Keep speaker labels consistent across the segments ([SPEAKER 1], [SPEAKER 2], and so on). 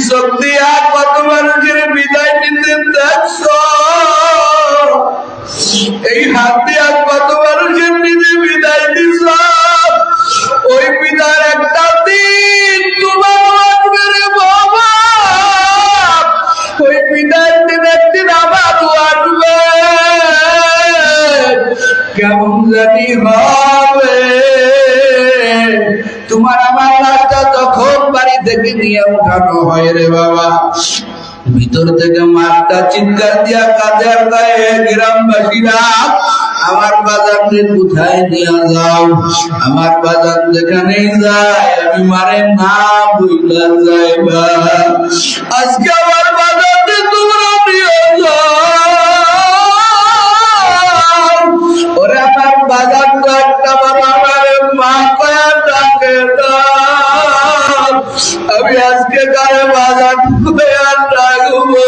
[SPEAKER 1] চোখ দিয়া কত মানুষের বিদায় নিতে দেখছো, এই হাত দিয়া কত মানুষের নিজে বিদায় দিছ। ওই বিদায়ের একটা দিন তোমার লাগবে রে বাবা, ওই বিদায়ের দিন একদিন আবার আসবে, কেমন জানি হবে। তোমার আমার লাশটা তখন বাড়ি থেকে নিয়ে উঠানো হয় রে বাবা, ভিতর থেকে মারটা চিৎকার দিয়া কাঁদে আর গায়ে, গ্রামবাসীরা আমার বাজারকে কোথায় নিয়ে যাও, আমার বাজার যেখানেই যায় আমি মারে না বুঝলা যাইবা, আজকে আমার বাজারকে তোমরা নিয়ে যাও। ওরে আমার বাজার তো একটা বাবা আমার মা কয়া ডাকে না, আমি আজকে গায়ে বাজার ডাকবো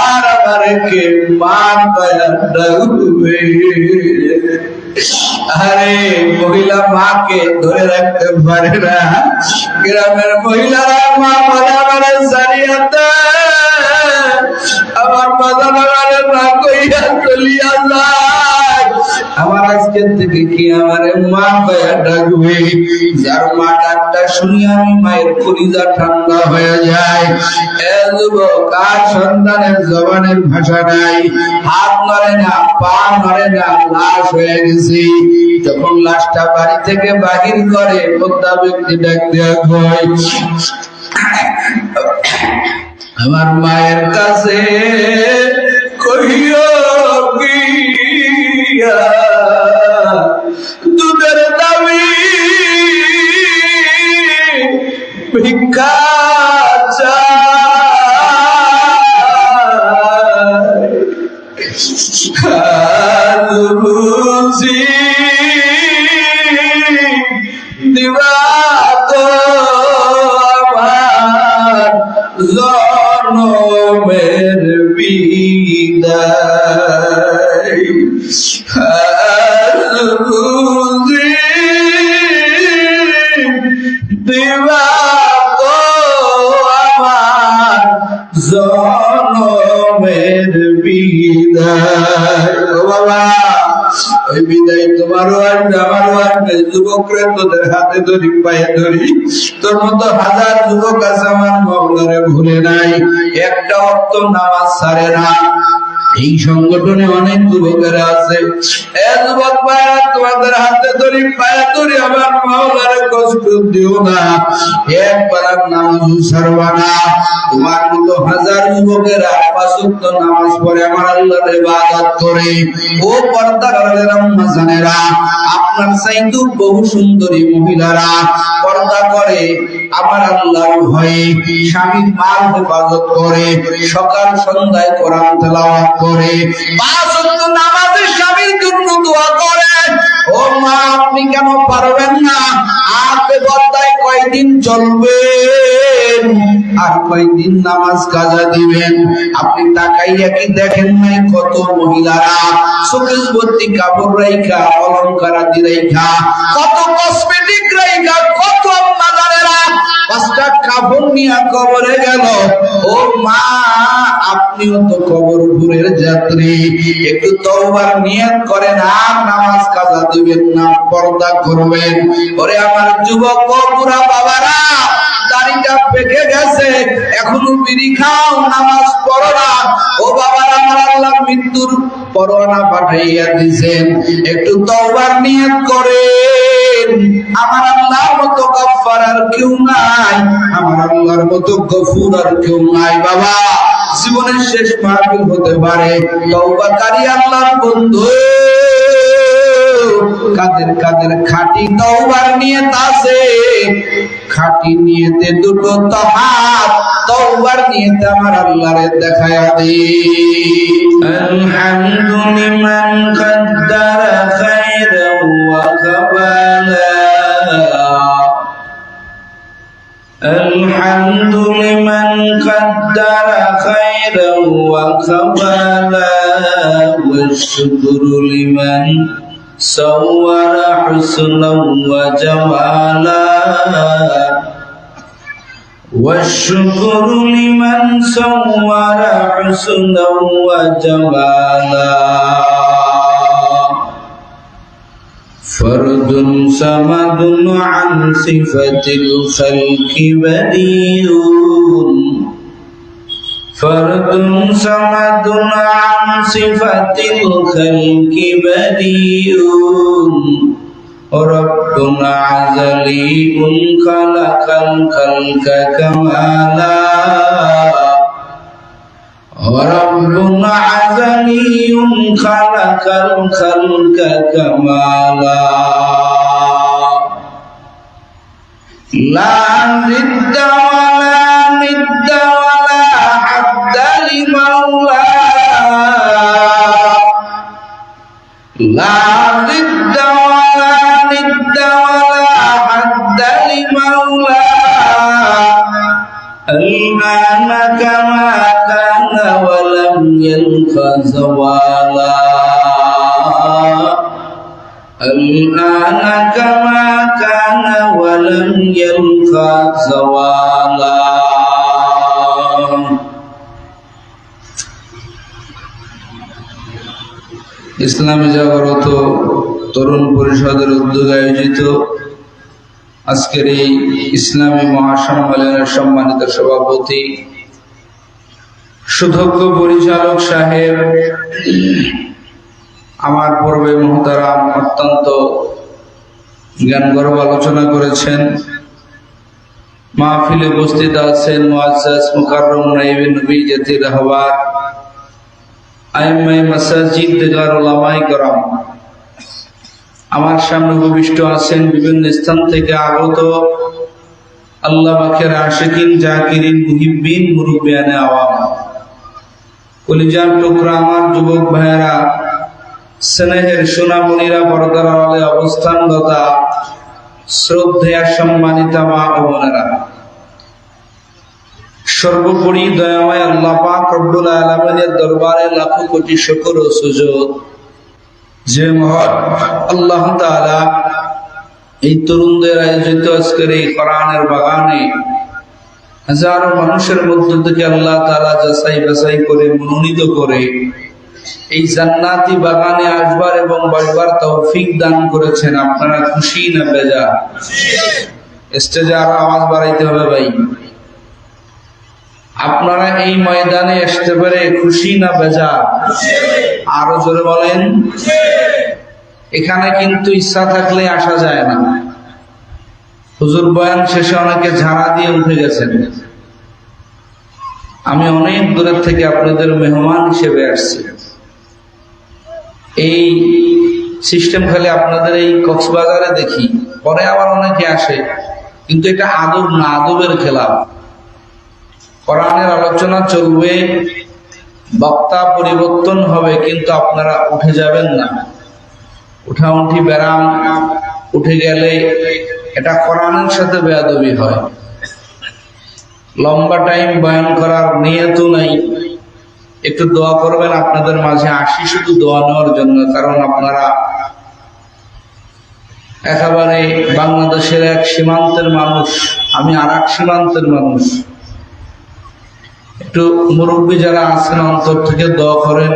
[SPEAKER 1] আর আমার কে মান কয়া ডাকবে। আরে মহিলা মাকে ধরে রাখতে পারে না, গ্রামের মহিলারা মা বলে আমার জানিয়াতে আমার বাধা লাগালে না কইয়া চলিয়া যায়, আমার আজকের থেকে কি আমার মা কয়া ডাকবে। যার মা ডাকটা শুনি আমি মায়ের কলিজা ঠান্ডা হয়ে যায়। এ যুবক, আর সন্তানের জবানের ভাষা নাই, হাত নড়ে না, পা নড়ে না, লাশ হয়ে গেছে। যখন লাশটা বাড়ি থেকে বাহির করে বৃদ্ধা ব্যক্তি ডাক দেয়া হয়, আমার মায়ের কাছে কহিও গিয়া দুধের দাবি ভিক্ষা বুঝি দিবা তো আমার জনমের বিদায়, বুঝি দিবা তো আমার জনমের বিদায়। ও বাবা, ওই বিদায় তোমারও আসবে, আমারও আসবে। যুবকরে তোদের হাতে ধরি, পায়ে ধরি, তোর মতো হাজার যুবক আছে আমার মওলারে ভুলে নাই, একটা অক্ত নামাজ ছাড়ে না। এই সংগঠনে অনেক যুবকেরা আছে। এ যুবক ভাইরা, তোমাদের হাতে ধরি, পায়ে ধরি, আমার মাওলারে কষ্ট দিও না, একবার নামাজ ছাড়বা না। তোমার মতো হাজার যুবকেরা পাঁচ ওয়াক্ত নামাজ পড়ে আমার আল্লাহর ইবাদত করে। ও পর্দার আম্মা জানেরা, আপনার চাইতেও বহু সুন্দরী মহিলারা পর্দা করে আমার আল্লাহর ভয়ে, স্বামীর মাল হেফাজত করে, সকাল সন্ধ্যায় কোরআন তেলাওয়াত করে, পাঁচ ওয়াক্ত নামাজে স্বামীর জন্য দোয়া করে। ও মা, আপনি কেন পারবেন না? আপনি বর্তায় কয়দিন চলবেন আর কয়দিন নামাজ কাজা দিবেন? আপনি তাকাইয়া কি দেখেন নাই কত মহিলারা চোখে ভর্তি কাপড় রাইখা, অলংকার আদি রাইখা, কত কসমেটিক রাইখা, কত মাজারেরা পাঁচটা কাপড় নিয়ে কবরে গেল। ও মা, আপনিও তো কবরপুরের যাত্রী, একটু তওবার নিয়ত করেন, আর নামাজ কাজা দিবেন না, পর্দা করবেন। ওরে আমার যুবক বুড়া বাবারা, দাড়িটা পেকে গেছে, এখনো বিড়ি খাও, নামাজ পড়ো না। ও বাবারা, আমার আল্লাহ মৃত্যুর পরোয়ানা পাঠাইয়া দিয়েছেন, একটু তওবার নিয়ত করেন। আমার আল্লাহর মতো গফফার আর কেউ নাই, আমার আল্লাহর মতো গফুর আর কেউ নাই। বাবা, জীবনের শেষ মাহফিল হতে পারে, তওবাকারী আল্লাহর বন্ধু কাদের কাদের খাঁটি তওবার নিয়ত আছে, খাঁটি নিয়তে দুটো তো হাত, তওবার নিয়তে আমার আল্লাহরে দেখায়া দে। আলহামদুলিল্লাহ কদ্দারা খায়রান ওয়া কাবালা, আলহামদুলিল্লাহ কদ্দারা খায়রান ওয়া কাবালা, ওয়া শুকরু লিমান صور حسنا وجمالا والشكر لمن صور حسنا وجمالا فرد صمد عن صفة الخلق بديع فرد صمد عن صفة الخلق بديع ربنا عزلي خلق الخلق كمالا وربنا عزلي خلق الخلق كمالا لا ضد ولا ند ولا حد لمولاه لا ضد ولا ند ولا حد لمولاه الآن كما كان ولم يلق زوالا الآن كما كان ولم يلق زوالا ইসলামী জাগরত তরুণ পরিষদের উদ্যোগে আয়োজিত আজকের এই ইসলামী মহাসম্মেলনের সম্মানিত সভাপতি সুদক্ষ পরিচালক সাহেব, আমার পূর্বে মুহতারাম অত্যন্ত জ্ঞানগর্ভ আলোচনা করেছেন, মাহফিলে উপস্থিত আছেন মুআজ্জাজ মুকাররম নায়েবে নবী জাতির রাহবার আইম্মায়ে মাসাজিদ দিগার উলামায়ে কেরাম, আমার সামনে উপবিষ্ট আছেন বিভিন্ন স্থান থেকে আগত আল্লাহ পাকের আশিকিন জাকিরিন মুহিব্বিন মুরব্বিয়ানে আওয়াম, কলিজার টুকরা আমার যুবক ভাইয়েরা, স্নেহের সোনামণিরা, পর্দার আড়ালে অবস্থানরতা শ্রদ্ধেয়া সম্মানিতা মা ও বোনেরা, সর্বোপরি দয়াময় আল্লাহ পাক রব্বুল আলামিনের দরবারে লাখো কোটি শুকর ও সুজুদ যে মহান আল্লাহ তাআলা এই তরুণদের আয়োজিত আজকের এই কোরআনের বাগানে হাজারো মানুষের মধ্য থেকে আল্লাহ তাআলা যাচাই বাছাই করে মনোনীত করে এই জান্নাতি বাগানে আসবার এবং বসবার তৌফিক দান করেছেন। আপনারা খুশি না বেজার? স্টেজে আরো আওয়াজ বাড়াইতে হবে ভাই। আপনারা এই ময়দানে আসতে পেরে খুশি না বেজার? আরো জোরে বলেন। এখানে কিন্তু ইচ্ছা থাকলে আসা যায় না। হুজুর বয়ান শেষে অনেকে ঝাড়া দিয়ে উঠে গেছেন। আমি অনেক দূরের থেকে আপনাদের মেহমান হিসেবে আসছি। এই সিস্টেম খালি আপনাদের এই কক্সবাজারে দেখি, পরে আবার অনেকে আসে, কিন্তু এটা আদব না, আদবের খেলাফ। কোরআনের আলোচনা চলবে, বক্তা পরিবর্তন হবে, কিন্তু আপনারা উঠে যাবেন না। উঠাউঠি ব্যারাম উঠে গেলে এটা কোরআনের সাথে বেয়াদবি হয়। লম্বা টাইম বয়ান করার নিয়তও নাই। একটু দোয়া করবেন, আপনাদের মাঝে আসি শুধু দোয়া নেওয়ার জন্য, কারণ আপনারা একেবারে বাংলাদেশের এক সীমান্তের মানুষ, আমি আর এক সীমান্তের মানুষ। একটু মুরব্বী যারা আছেন অন্তর থেকে দোয়া করেন,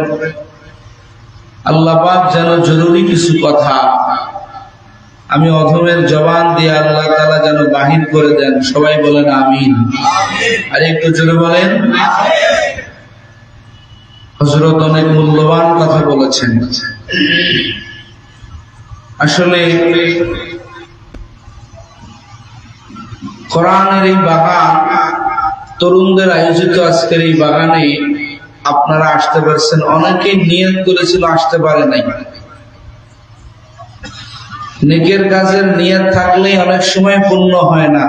[SPEAKER 1] আল্লাহ পাক যেন জরুরি কিছু কথা আমি অধমের জবান দিয়ে আল্লাহ তাআলা যেন বাহির করে দেন। সবাই বলেন আমিন। আর একটু জোরে বলেন। হযরত অনেক মূল্যবান কথা বলেছেন। আসলে কোরআনের এই বাগান, তরুণদের আয়োজিত আজকের এই বাগানে আপনারা আসতে পারছেন। অনেকেই নিয়ত করেছিল, আসতে পারে নাই। নেকের কাজের নিয়ত থাকলে অনেক সময় পূর্ণ হয় না।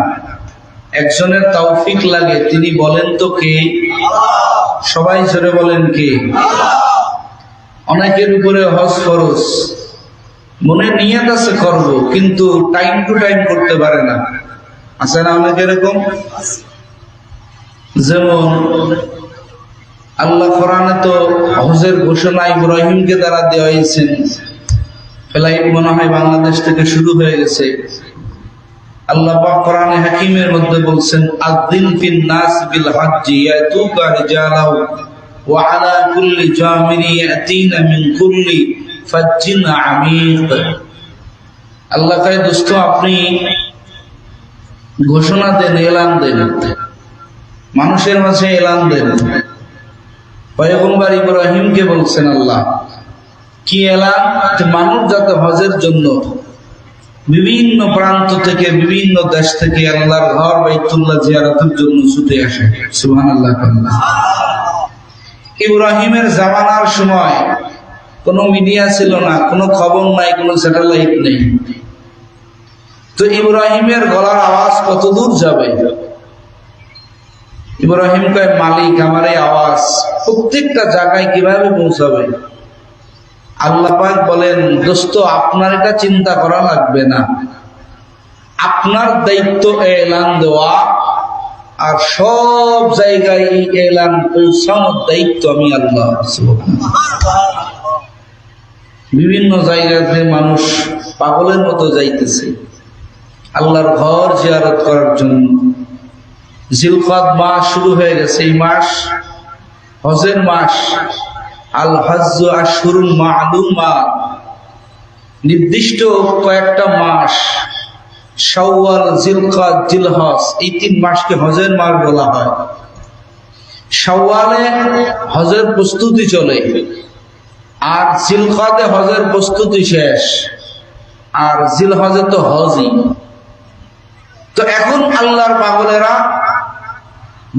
[SPEAKER 1] একজনের তৌফিক লাগে, তিনি বলেন তো কে? সবাই জোরে বলেন কে? অনেকের উপরে হজ ফরজ, মনে নিয়ত আছে করব, কিন্তু টাইম টু টাইম করতে পারে না। আছে না অনেক এরকম? যেমন আল্লাহ কোরআনে তো হজের ঘোষণা ইব্রাহিমকে দ্বারা দেওয়া হয়েছে। ফ্লাইট মনে হয় বাংলাদেশ থেকে শুরু হয়ে গেছে। আল্লাহ পাক কোরআনে হাকিমের মধ্যে বলছেন, আযিন ফিন নাস বিল হজ্জি ইয়াতুকা রিজালাও ওয়া আলা কুল্লি জামিরি ইয়াতিনা মিন কুল্লি ফাজ্জিন আমিক। আল্লাহ কয়, দোস্ত আপনি ঘোষণা দেন, এলান দেন, মানুষের মাঝে এলান দেন। পয়গম্বর ইব্রাহিমকে বলছেন আল্লাহ, কি এলান? মানুষ যাতে হজের জন্য বিভিন্ন প্রান্ত থেকে, বিভিন্ন দেশ থেকে আল্লাহর ঘর বাইতুল্লাহ জিয়ারতের জন্য ছুটে আসে। সুবহানাল্লাহ। ইব্রাহিমের জামানার সময় কোনো মিডিয়া ছিল না, কোনো খবর নাই, কোনো স্যাটেলাইট নেই। তো ইব্রাহিমের গলার আওয়াজ কত দূর যাবে? ইব্রাহিম কয়, মালিক আমার এই আওয়াজ প্রত্যেকটা জায়গায় কিভাবে পৌঁছাবে? আল্লাহ পাক বলেন, দোস্ত আপনার এটা চিন্তা করা লাগবে না, আপনার দায়িত্ব এলান দেওয়া, আর সব জায়গায় এই এলান পৌঁছানোর দায়িত্ব আমি আল্লাহ। বিভিন্ন জায়গাতে মানুষ পাগলের মতো যাইতেছে আল্লাহর ঘর জিয়ারত করার জন্য। জিলকদ মাস শুরু হয়ে গেছে, এই মাস হজের মাস। আল হজ্জু আশহুরুল মা'লুমাত, নির্দিষ্ট কয়েকটা মাস, শাওয়াল, জিলকদ, জিলহজ, এই 3 মাসকে হজের মাস বলা হয়। শাওয়ালে হজের প্রস্তুতি চলে, আর জিলকদে হজের প্রস্তুতি শেষ, আর জিলহজে তো হজই। তো এখন আল্লাহর পাগলেরা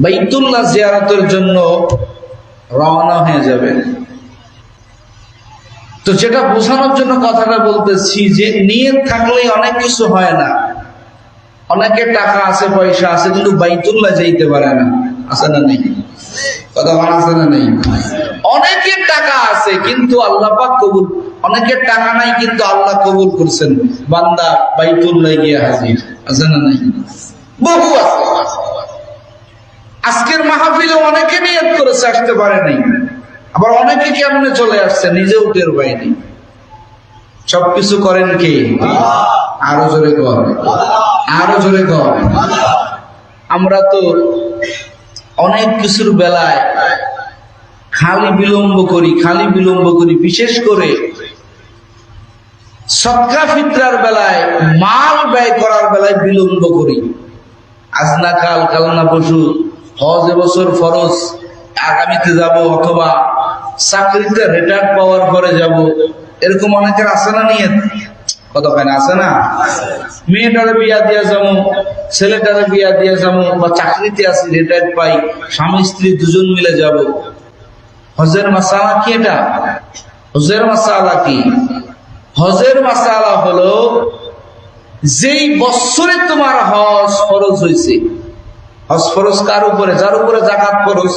[SPEAKER 1] বাইতুল্লাহ জিয়ারতের জন্য রওনা হয়ে যাবে। তো যেটা বোঝানোর জন্য কথাটা বলতেছি, যে নিয়ত থাকলেই অনেক কিছু হয় না। অনেকের টাকা আছে, পয়সা আছে, কিন্তু বাইতুল্লাহ যাইতে পারে না। আছে না নেই? কথা বলা আছে না নেই? অনেকের টাকা আছে কিন্তু আল্লাহ পাক কবুল, অনেকের টাকা নাই কিন্তু আল্লাহ কবুল করছেন, বান্দা বাইতুল্লাহ গিয়ে হাজির। আছে না নাই? বহু আছে। আজকের মাহফিলে অনেকে নিয়ত করেছে, আসতে পারে নাই। আবার অনেকে কেমনে চলে আসছে, নিজেও টের পায়নি। সবকিছু করেন কে? আরো জোরে কর, আরো জোরে কর। আমরা তো অনেক কিছুর বেলায় খালি বিলম্ব করি, বিশেষ করে সদকা ফিতরার বেলায়, মাল ব্যয় করার বেলায় বিলম্ব করি। আজ না কাল, কাল না পরশু হজ এবছর ফরজ, আগামীতে যাব, অথবা চাকরিতে রিটায়ার পাওয়ার পরে যাব, এরকম অনেকের আছে না নিয়ত? কত না আছে না? মেয়েটারে বিয়া দিয়া যাবো, ছেলেটারে বিয়া দিয়া যাবো, বা চাকরিতে আছি, রিটায়ার পাই, স্বামী স্ত্রী দুজন মিলে যাব। হজের মাসালা কি এটা? হজের মাসালা কি? হজের মাসালা হলো, যেই বছরে তোমার হজ ফরজ হয়েছে। হজ ফরজ কার উপরে? যার উপরে যাকাত ফরজ।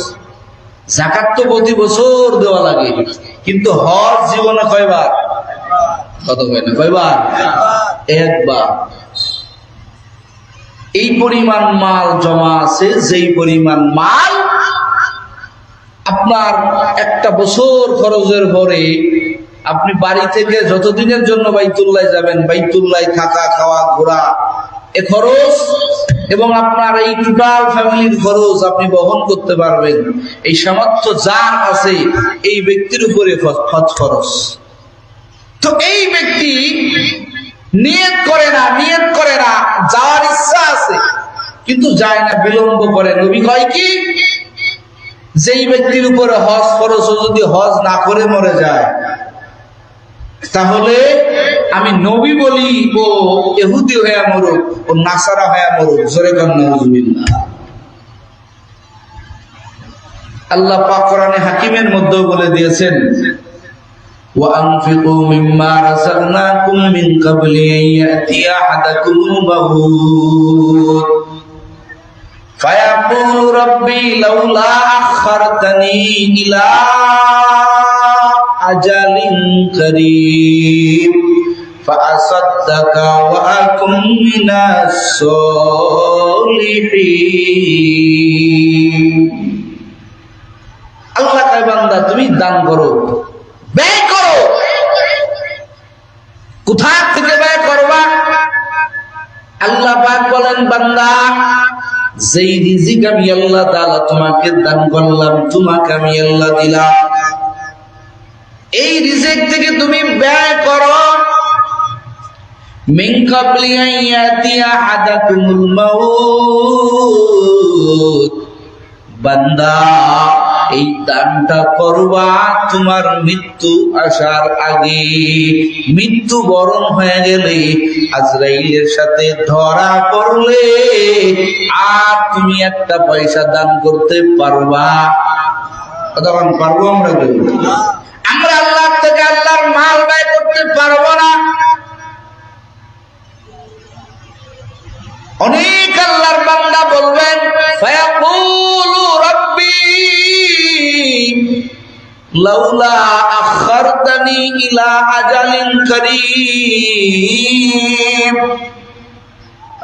[SPEAKER 1] যাকাত তো প্রতি বছর দেওয়া লাগে, কিন্তু হজ জীবনে কয়বার? কত কয় না? কয়বার? একবার। এই পরিমাণ মাল জমা আছে, যেই পরিমাণ মাল আপনার একটা বছর খরচের পরে আপনি বাড়ি থেকে যতদিনের জন্য বাইতুল্লাহ যাবেন, বাইতুল্লাহ থাকা, খাওয়া, ঘোরা, এ খরচ এবং আপনার এই টোটাল ফ্যামিলির খরচ আপনি বহন করতে পারবেন। এই সামর্থ্য যার আছে, এই ব্যক্তির উপরে হজ খরচ। তো এই ব্যক্তি নিয়ত করে না, যাওয়ার ইচ্ছা আছে কিন্তু যায় না, বিলম্ব করে। নবী কয় কি, যেই ব্যক্তির উপরে হজ ফরজ, যদি হজ না করে মরে যায়, তাহলে আমি নবী বলি ও ইহুদি হয়ে মরুক, ও নাসারা হয়ে মরুক। জোরে কান নাউজুবিল্লাহ। আল্লাহ পাক কোরআনে হাকিমের মধ্যে বলে দিয়েছেন, وَأَنْفِقُوا مِمَّا رَزَقْنَاكُمْ مِنْ قَبْلِ أَنْ يَأْتِيَ أَحَدَكُمُ الْمَوْتُ فَيَقُولُ رَبِّي لَوْلَا أَخَّرْتَنِي إِلَى أَجَلٍ قَرِيبٍ فَأَصَدَّقَ وَأَكُن مِّنَ الصَّالِحِينَ। আল্লাহ কয়, বান্দা তুমি দান করো, ব্যয় করো। কোথা থেকে ব্যয় করবা?
[SPEAKER 2] আল্লাহ পাক বলেন, বান্দা যেই রিজিক আমি আল্লাহ তাআলা তোমাকে দান করলাম, তোমাকে আমি আল্লাহ দিলাম, এই রিজিক থেকে তুমি ব্যয় করো। মিন ক্বাবলি আন ইয়াতিয়া আহাদাকুমুল মাউত, বান্দা এই দানটা করবা তোমার মৃত্যু আসার আগে। মৃত্যু বরণ হয়ে গেলে, আজরাইলের সাথে ধরা পড়লে আর তুমি একটা পয়সা দান করতে পারবা? তখন পারবো আমরা? আমরা আল্লাহ থেকে আল্লাহর মাল ব্যয় করতে পারবো না। অনেক আল্লাহর বান্দা বলবেন, ফায়াকুলু রাব্বি লাউলা আখারতানি ইলা আজালিন কারীম।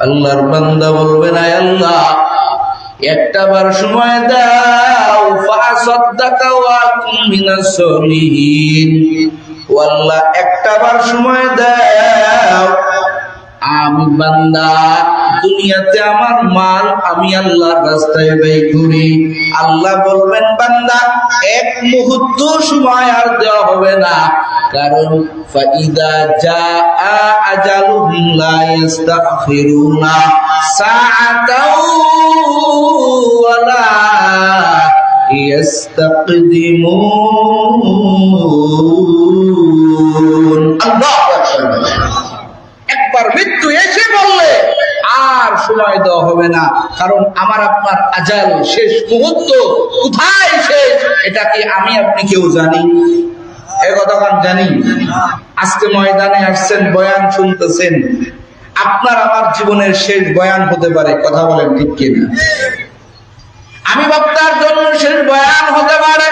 [SPEAKER 2] আল্লাহর বান্দা বলবেন, আয় আল্লাহ একটা বার সময় দাও, ফাসাদদাকা ওয়া কুম মিনাস সলিহিন। ও আল্লাহ একটা বার সময় দাও, আমি বান্দা দুনিয়াতে আমার মাল আমি আল্লাহর রাস্তায় ব্যয় করি। আল্লাহ বলবেন, বান্দা এক মুহূর্ত সময় আর দেওয়া হবে না, কারণ ফাইদা জাআ আজালুহুম লা ইস্তাখিরুনা সাআতাও ওয়া লা ইস্তাকদিমুন। আল্লাহু আকবার। একবার মৃত্যু এসে বললে আর সময় দেওয়া হবে না, কারণ আমার আপনার আজাল শেষ মুহূর্ত কোথায় শেষ এটা কি আমি আপনি কেউ জানি? এই কথা জানি? আজকে ময়দানে আসছেন, বয়ান শুনতেছেন, আপনার আমার জীবনের শেষ বয়ান হতে পারে। কথা বলেন ঠিক কিনা? আমি বক্তার জন্য শেষ বয়ান হতে পারে,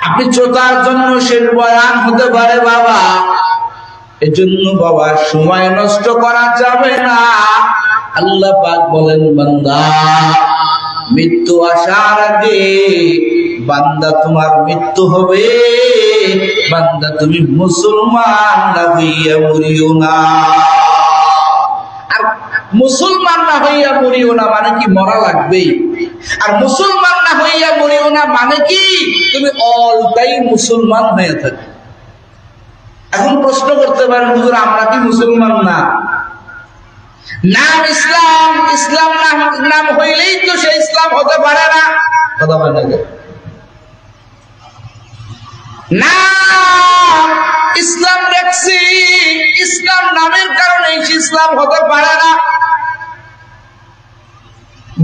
[SPEAKER 2] আপনি শ্রোতার জন্য শেষ বয়ান হতে পারে। বাবা, এজন্য বাবা সময় নষ্ট করা যাবে না। আল্লাহ পাক বলেন, বান্দা মৃত্যু আসার আগে বান্দা তোমার মৃত্যু হবে, বান্দা তুমি মুসলমান না হইয়া মরিও না। আর মুসলমান না হইয়া মরিও না মানে কি? মরা লাগবেই। আর মুসলমান না হইয়া মরিও না মানে কি? তুমি অল টাইম মুসলমান হয়ে থাকো। এখন প্রশ্ন করতে পারেন, হুজুর আমরা কি মুসলমান না? নাম ইসলাম, ইসলাম নাম হইলেই তো সে ইসলাম হতে পারে না। কথা বলেন না, ইসলাম দেখছি, ইসলাম নামের কারণে ইসলাম হতে পারে না।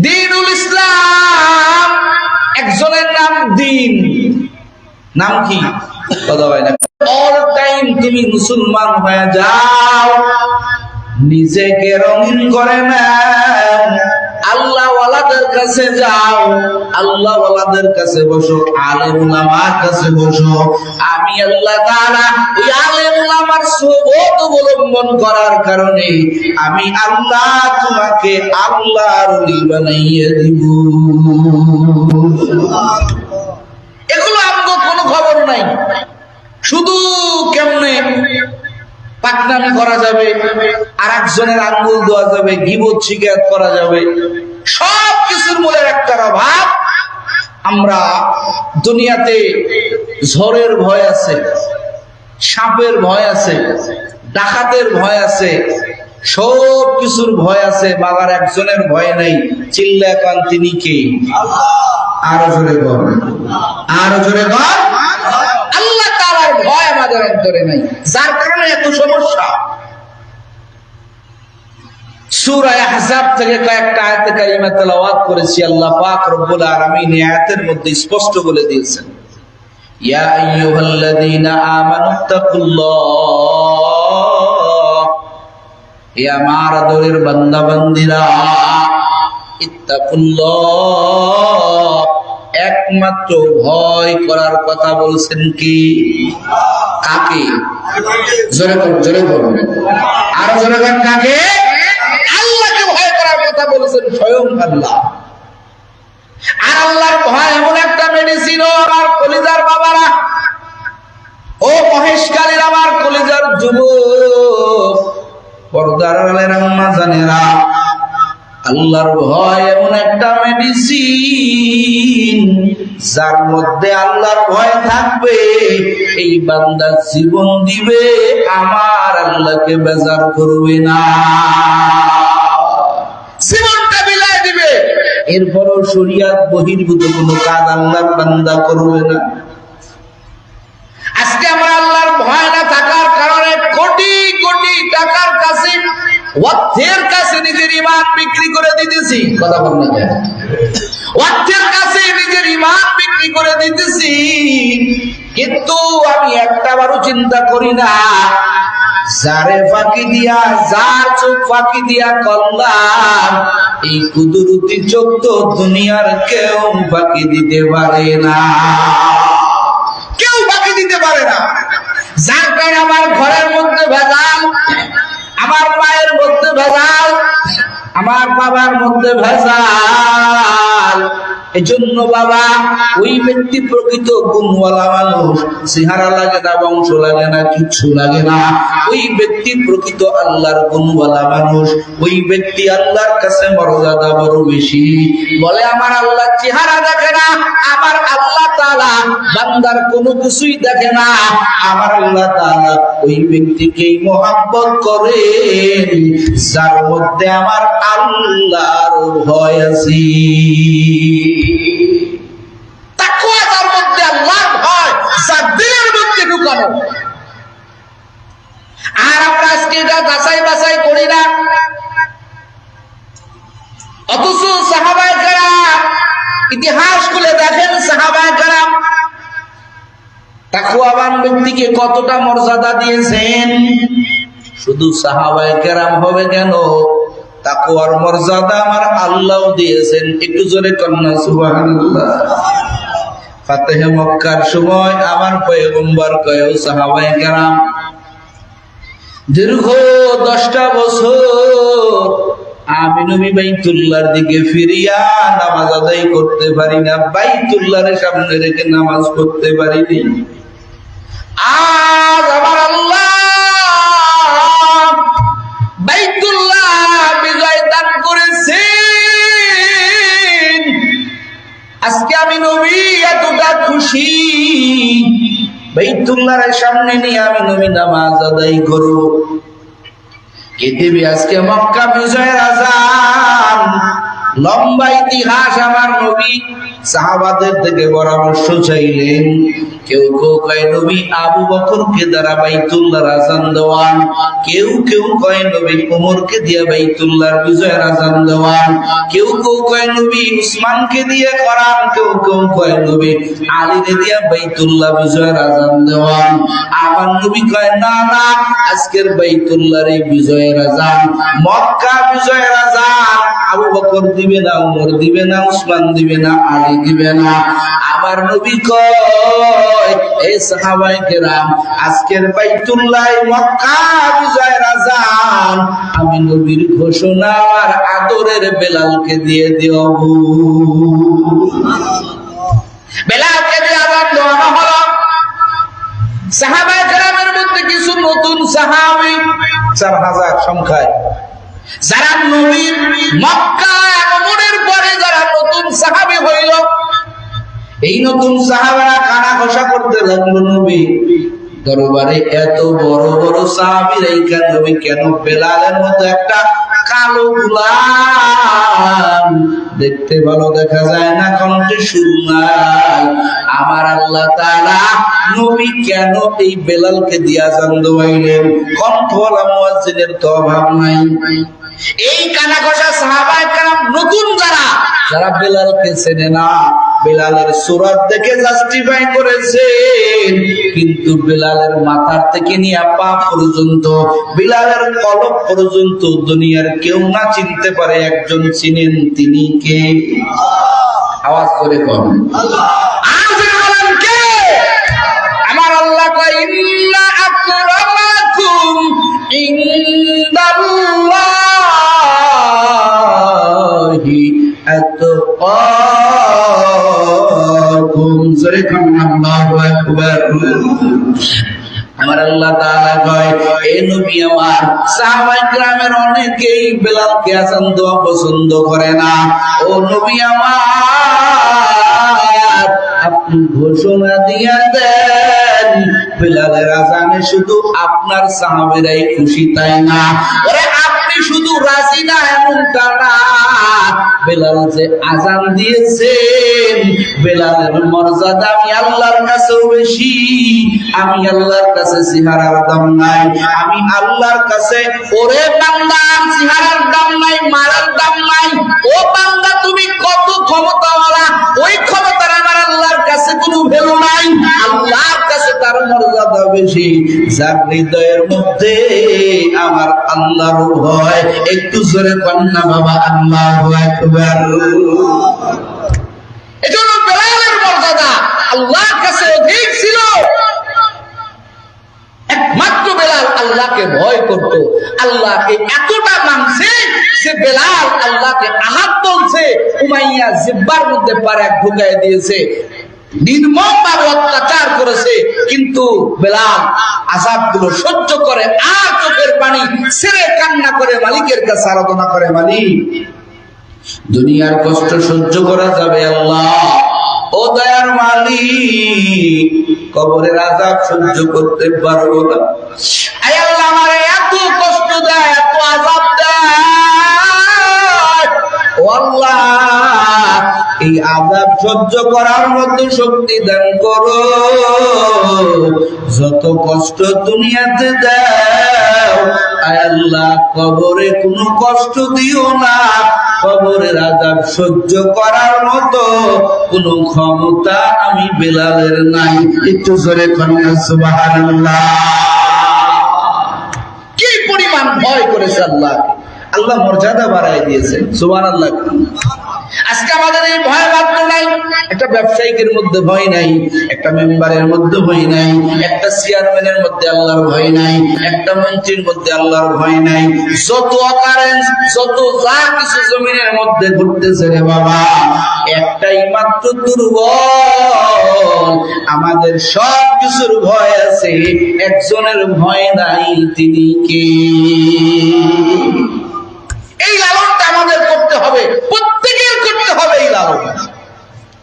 [SPEAKER 2] দ্বীনুল ইসলাম একজনের নাম দ্বীন, নাম কি? কথা হয় না। অল টাইম তুমি মুসলমান হয়ে যাও, নিজেকে রঙিন করে নাও, আল্লাহ ওয়ালাদের কাছে যাও, আল্লাহ ওয়ালাদের কাছে বসো, আলেম উলামার কাছে বসো। আমি আল্লাহ তাআলা ওই আলেম উলামার সুহবত অবলম্বন করার কারণে আমি আল্লাহ তোমাকে আল্লাহর ওলি বানাইয়া দিব। এগুলো আমগো কোনো খবর নাই। শুধু কেমনে পাকনামি করা যাবে, আর একজনের আঙ্গুল দেওয়া যাবে, গীবত শিকায়ত করা যাবে, সব কিছুর মূলে একটা অভাব। আমরা দুনিয়াতে ঝড়ের ভয় আছে, সাপের ভয় আছে, ডাকাতের ভয় আছে, সব কিছুর ভয় আছে, বাবার একজনের ভয় নাই। চিল্লা কান তিনি কে? আরো জোরে বল, আরো জোরে বল। আল্লাহ তাআলার ভয় আমাদের অন্তরে নাই, যার কারণে এত সমস্যা। সূরা আহজাব থেকে কয়েকটা আয়াতে কারিমা তেলাওয়াত করেছি। আল্লাহ পাক রব্বুল আলামিন এই আয়াতের মধ্যে স্পষ্ট বলে দিয়েছেন, ইয়া আইয়ুহাল্লাযীনা আমানুত্তাকুল্লাহ, হে আমার আদরের বান্দা বান্দীরা, ইত্তাকুল্লাহ, একমাত্র ভয় করার কথা বলছেন কি? কাকে? জোরে বল, জোরে বল, আরো জোরে বল। কাকে? আল্লাহকে ভয় করার কথা বলেছেন স্বয়ং আল্লাহ। আর আল্লাহর ভয় এমন একটা মেডিসিন, আমার কলিজার বাবারা, ও মহেশকালীর আমার কলিজার যুবক, পর্দার আলের আম্মা বাজানেরা, আল্লাহর ভয় এমন একটা মেডিসিন, যার মধ্যে আল্লাহর ভয় থাকবে এই বান্দা জীবন দিবে, আমার আল্লাহকে বেজার করবে না, জীবনটা বিলাই দিবে। এরপরও শরিয়ত বহির্ভূত কোনো কাজ আল্লাহর বান্দা করবে না। আজকে আমরা আল্লাহর ভয় না থাকার কারণে কোটি কোটি টাকার কাছে, অর্থের কাছে নিজের ঈমান বিক্রি করে দিতেছি। কথা বলতে চাই, অর্থের কাছে নিজের ঈমান বিক্রি করে দিতেছি, কিন্তু আমি একটাবারও চিন্তা করি না যারে ফাঁকি দিয়া, যার চোখ ফাঁকি দিয়া করলাম, এই কুদরতি চোখ তো দুনিয়ার কেউ ফাঁকি দিতে পারে না, কেউ ফাঁকি দিতে পারে না। যার কারণে আমার ঘরের মধ্যে ভেজাল, আমার মায়ের মধ্যে ভেজাল, আমার বাবার মধ্যে ভেজাল। এজন্য বাবা, ওই ব্যক্তি প্রকৃত গুণওয়ালা মানুষ, চেহারা লাগে না, বংশ লাগে না, কিচ্ছু লাগে না। ওই ব্যক্তি প্রকৃত আল্লাহর গুণওয়ালা মানুষ, ওই ব্যক্তি আল্লাহর কাছে মর্যাদা বড় বেশি। বলে আমার আল্লাহ চেহারা দেখে না, আমার আল্লাহ তাআলা বান্দার কোনো কিছুই দেখে না, আমার আল্লাহ তাআলা ওই ব্যক্তিকেই মহব্বত করেন যার মধ্যে আমার আল্লাহর ভয় আছে। তাকওয়া যার মধ্যে আল্লাহর ভয়, যার দিলের মধ্যে ঢুকানো। আর আমরা আজকে এটা যাচাই বাছাই করি না, অথচ সাহাবায়ে কেরাম, ইতিহাস খুলে দেখেন সাহাবায়ে কেরাম তাকওয়াবান ব্যক্তিকে কতটা মর্যাদা দিয়েছেন। শুধু সাহাবায়ে কেরাম হবে কেন, তাকওয়ার মর্যাদা আমার আল্লাহ দিয়েছেন। একটু জোরে কন্যা সুবহানাল্লাহ। ফাতেহে মক্কার সময় আমার পয়গম্বর কয় সাহাবায়ে কেরাম দীর্ঘ 10টা বছর আমি নবী বাইতুল্লাহর দিকে ফিরিয়া নামাজ আদায় করতে পারি না, বাইতুল্লাহর সামনে রেখে নামাজ পড়তে পারিনি। আজ আমার আল্লাহ বাইতুল্লাহ বিজয় দান করেছেন, আজকে আমি নবী এতটা খুশি, বাইতুল্লাহর সামনে নিয়ে আমি নবী নামাজ আদায় করব। কে দেবে আজকে মক্কা বিজয়ের আযান? লম্বা ইতিহাস। আমার নবী সাহাবাদের থেকে পরামর্শ চাইলেন। কেউ কেউ কয় নবী আবু বকরকে দ্বারা বাইতুল্লাহর আযান দেওয়ান, কেউ কেউ কয় নবী ওমরকে দিয়ে বাইতুল্লাহর বিজয়ের আযান দেওয়ান, কেউ কেউ কয় নবী উসমানকে দিয়ে করান, কেউ কেউ কয় নবী আলীকে দিয়ে বাইতুল্লাহ বিজয়ের আযান দেওয়ান। আমার নবী কয় না না, আজকের বাইতুল্লাহর এই বিজয়ের আযান, মক্কা বিজয়ের আযান আবু বকর দিবে না, ওমর দিবে না, উসমান দিবে না, আলী দিবে না। আমার নবী কয় এই সাহাবায়ে কেরাম, আজকের বাইতুল্লাহ মক্কা বিজয়ের আযান আমি নবীর ঘোষণা আর আদরের বেলালকে দিয়ে দিও। বেলালকে দিয়ে আযান দেওয়া হলো। সাহাবায়ে কেরামের মধ্যে কিছু নতুন সাহাবী 4000 সংখ্যায়, যারা নবীর মক্কা আগমনের পরে যারা নতুন সাহাবী হইল, এই নতুন সাহাবারা কানা ঘষা করতে লাগলো নবী দরবারে। এত বড় বড় সাহাবীরা এইখানে নবী কেন বেলালের মতো একটা কালো গোলাম, দেখতে ভালো দেখা যায় না, কণ্ঠে সুর নাই, আমার আল্লাহ তাআলা নবী কেন এই বেলালকে দিয়া আযান দেওয়াইলেন? কণ্ঠওয়ালা মুয়াজ্জিনের তো অভাব নাই। এই কানা ঘষা সাহাবায়ে কেরাম নতুন যারা বেলালকে চেনে না, বেলালের সুরাত দেখে জাস্টিফাই করেছেন, কিন্তু বেলালের মাথার থেকে নিয়ে পা পর্যন্ত, বেলালের কলব পর্যন্ত দুনিয়ার কেউ না চিনতে পারে, একজন চিনেন, তিনি কে? আওয়াজ করে কন আল্লাহ। কে? আমার আল্লাহ কয় ইন্না আকরামাকুম ইনদাল্লাহি আতকাকুম। জোরে কন আল্লাহু আকবার। আমার আল্লাহ তাআলা কয়, এ নবী আমার, সাহাবায়ে কেরামের অনেকেই বেলালকে আযান দেওয়া পছন্দ করে না। ও নবী আমার, আপনি ঘোষণা দিয়ে দেন, বেলালের আযানে শুধু আপনার সাহাবীরাই খুশি, তাই না? ওরে আপনি শুধু রাজি না এমনটা না, বেলাল যে আযান দিয়েছেন, বেলালের মর্যাদা আমি আল্লাহর কাছেও বেশি। আমি আল্লাহর কাছে চেহারার দাম নাই, আমি আল্লাহর কাছে, ওরে বান্দা, চেহারার দাম নাই, মারার দাম নাই। ও বান্দা, তুমি কত ক্ষমতাওয়ালা, ওই ক্ষমতার আমার আল্লাহর কাছে কোনো ভ্যালু নাই। আল্লাহর কাছে তার মর্যাদা বেশি, যার হৃদয়ের মধ্যে আমার আল্লাহর ভয়। একটু জোরে কন্যা বাবা, আল্লাহু আকবার। এজন্য বেলালের মর্যাদা আল্লাহর কাছে অধিক ছিল। একমাত্র বেলাল আল্লাহকে ভয় করত, আল্লাহকে এতটা মানছে যে বেলাল আল্লাহকে আহাত বলছে, উমাইয়া জিহ্বার মধ্যে পারাক ঢুকায় দিয়েছে, নির্মমভাবে অত্যাচার করেছে, কিন্তু বেলাল আযাবগুলো সহ্য করে আর চোখের পানি ছেড়ে কান্না করে মালিকের কাছে আরাধনা করে, মালিক, দুনিয়ার কষ্ট সহ্য করা যাবে আল্লাহ, ও দয়ার মালিক, কবরের আযাব সহ্য করতে পারবো না। আয় আল্লাহ, আমারে এত কষ্ট দেয়, এত আযাব দেয়, ও আল্লাহ, এই আযাব সহ্য করার মতো শক্তি দান করো। যত কষ্ট দুনিয়াতে দাও, আয় আল্লাহ, কবরে কোনো কষ্ট দিও না। কবরের আযাব সহ্য করার মতো কোনো ক্ষমতা আমি বেলালের নাই। একটু জোরে কন্যা সুবহানাল্লাহ। কি পরিমাণ ভয় করেছে আল্লাহ, আল্লাহ মর্যাদা বাড়ায় দিয়েছেন, সুবহানাল্লাহ। আজকে আমাদের এই ভয় মাত্র নাই। একটা ব্যবসায়িকের মধ্যে ভয় নাই, একটা মেম্বারের মধ্যে ভয় নাই, একটা চেয়ারম্যানের মধ্যে আল্লাহর ভয় নাই, একটা মন্ত্রীর মধ্যে আল্লাহর ভয় নাই। যত অকারেন্স, যত যা কিছু জমিনের মধ্যে ঘুরতেছে রে বাবা, একটাই মাত্র দুর্বল। আমাদের সব কিছুর ভয় আছে, একজনের ভয় নাই, তিনি কে? এই লালনটা আমাদের করতে হবে, প্রত্যেকের করতে হবে। এই লালন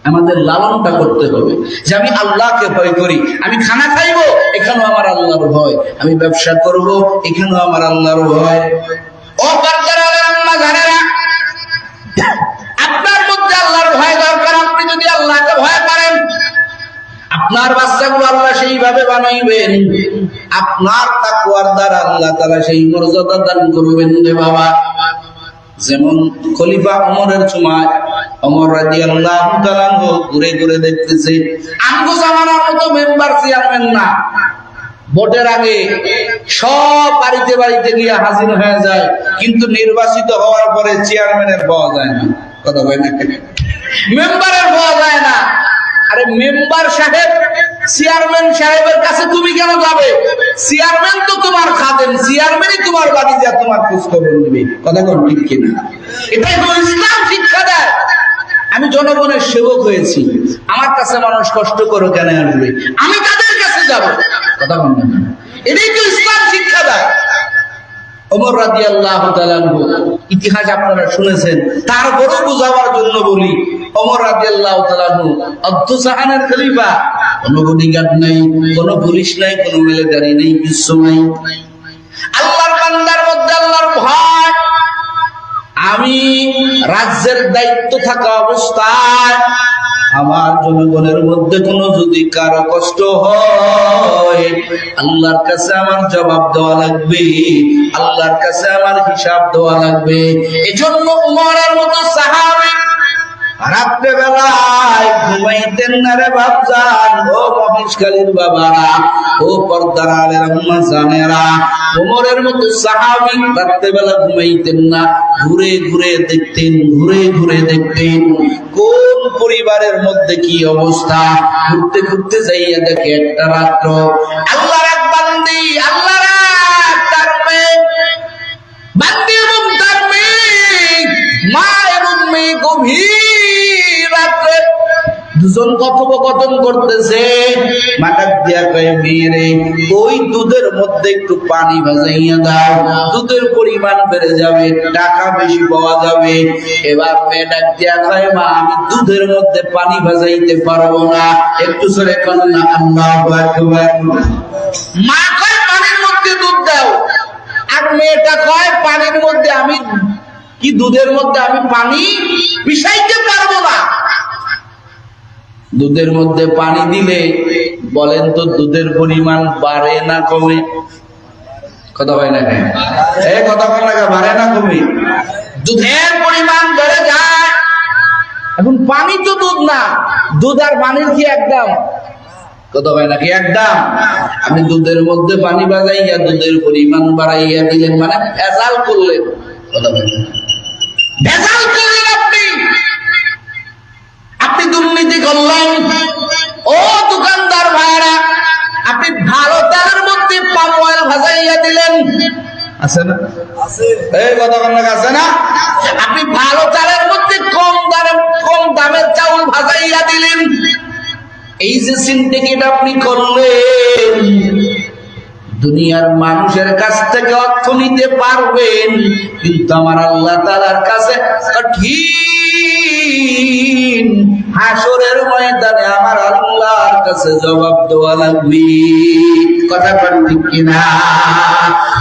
[SPEAKER 2] আমাদের লালনটা করতে হবে যে আমি আল্লাহকে ভয় করি। আমি খানা খাইবো, এখানেও আমার আল্লাহর ভয়। আমি ব্যবসা করব, এখানেও আমার আল্লাহর ভয়। ও বাচ্চারা, আম্মা জানেরা, আপনার মধ্যে আল্লাহর ভয় দরকার। আপনি যদি আল্লাহকে ভয় করেন, আপনার বাচ্চাগুলো আল্লাহ সেইভাবে বানাইবেন, আপনার তাকওয়ার দ্বারা আল্লাহ তাআলা সেই মর্যাদা দান করবেন রে বাবা। যেমন খলিফা ওমরের সময় ওমর রাদিয়াল্লাহু তাআলা ঘুরে ঘুরে দেখতেছে, আমগো জামানার মতো মেম্বার চেয়ারম্যান না। ভোটের আগে সব বাড়িতে বাড়িতে গিয়ে হাজির হয়ে যায়, কিন্তু নির্বাচিত হওয়ার পরে চেয়ারম্যানের পাওয়া যায় না। কথা বলেন না, মেম্বারের পাওয়া যায় না। আরে মেম্বার সাহেব, চেয়ারম্যান সাহেবের কাছে তুমি কেন যাবে? চেয়ারম্যান তো তোমার খাদেম, চেয়ারম্যানই তোমার বাড়ি যা তোমার খোঁজ খবর নেবে। কথা কোন ঠিক কিনা? এটাই তো ইসলাম শিক্ষা দেয়। আমি জনগণের সেবক হয়েছি, আমার কাছে মানুষ কষ্ট করে কেন আসবে? আমি তাদের কাছে যাব। কথা বল না, এটাই তো ইসলাম শিক্ষা দেয়। ওমর রাদিয়াল্লাহু তাআলা আনহু, ইতিহাস আপনারা শুনেছেন, তারপরেও বোঝাবার জন্য বলি, ওমর রাদিয়াল্লাহু তাআলা আনহু অর্ধজাহানের খলিফা, কোনো বডিগার্ড নাই, কোনো পুলিশ নাই, কোনো মিলিটারি নেই, কিছু নাই। আল্লাহর বান্দার মধ্যে আল্লাহর ভয়। আমি রাজ্যের দায়িত্ব থাকা অবস্থায় আমার জনগণের মধ্যে কোনো যদি কারো কষ্ট হয়, আল্লাহর কাছে আমার জবাব দেওয়া লাগবে, আল্লাহর কাছে আমার হিসাব দেওয়া লাগবে। এজন্য উমরের মতো সাহাবী রাত্রে বেলায় ঘুমাইতেন না রে বাপজান। ও মহেশখালীর বাবারা, ও পর্দার আলের আম্মা জানেরা, ওমরের মতো সাহাবী রাত্রে বেলা ঘুমাইতেন না, ঘুরে ঘুরে দেখতেন, ঘুরে ঘুরে দেখতেন কোন পরিবারের মধ্যে কি অবস্থা। ঘুরতে ঘুরতে যাইয়া দেখে একটা রাত্র আল্লাহর এক বান্দি, আল্লাহর এক তার মেয়ে, বান্দি এবং তার মেয়ে, মা এবং মেয়ে গভীর রাত্রে দুজন কথোপকথন করতেছে। মাটাক দিয়া কয় মেয়েরে ওই দুধের মধ্যে একটু পানি ভাজাইয়া দাও, দুধের পরিমাণ বেড়ে যাবে, টাকা বেশি পাওয়া যাবে। এবার মেয়ে ডাক দিয়া কয় মা আমি দুধের মধ্যে পানি ভাজাইতে পারবো না। একটু সরে কোন না আল্লাহু আকবার। মা কয় পানির মধ্যে দুধ দাও, আর মেয়েটা কয় পানির মধ্যে আমি কি দুধের মধ্যে আমি পানি মিশাইতে পারবো না। দুধের মধ্যে পানি দিলে বলেন তো দুধের পরিমাণ বাড়ে না কমে? কথা হয় না কেন? এই কথা বল না, বাড়ে না কমে? দুধের পরিমাণ বেড়ে যায়। এখন পানি তো দুধ না, দুধ আর পানির কি একদম? কথা হয় নাকি একদম? আপনি দুধের মধ্যে পানি বাজাইয়া দুধের পরিমাণ বাড়াইয়া দিলেন, মানে ভেজাল করলেন। কথা হয় না? ভেজাল করলেন আপনি, আপনি দুর্নীতি করলেন। ও দোকানদার ভাইরা, আপনি ভালো তেলের মধ্যে পাম অয়েল ভাজাইয়া দিলেন। আছে না? এই কথা আছে না? আপনি ভালো চালের মধ্যে কম দামের চাউল ভাজাইয়া দিলেন। এই যে সিন্ডিকেট আপনি করলেন, দুনিয়ার মানুষের কাছ থেকে অর্থ নিতে পারবেন, কিন্তু আমার আল্লাহ তাআলার কাছে কঠিন হাসরের ময়দানে আমার আল্লাহর কাছে জবাব দেওয়া লাগবে। কথা বলেন ঠিক কিনা?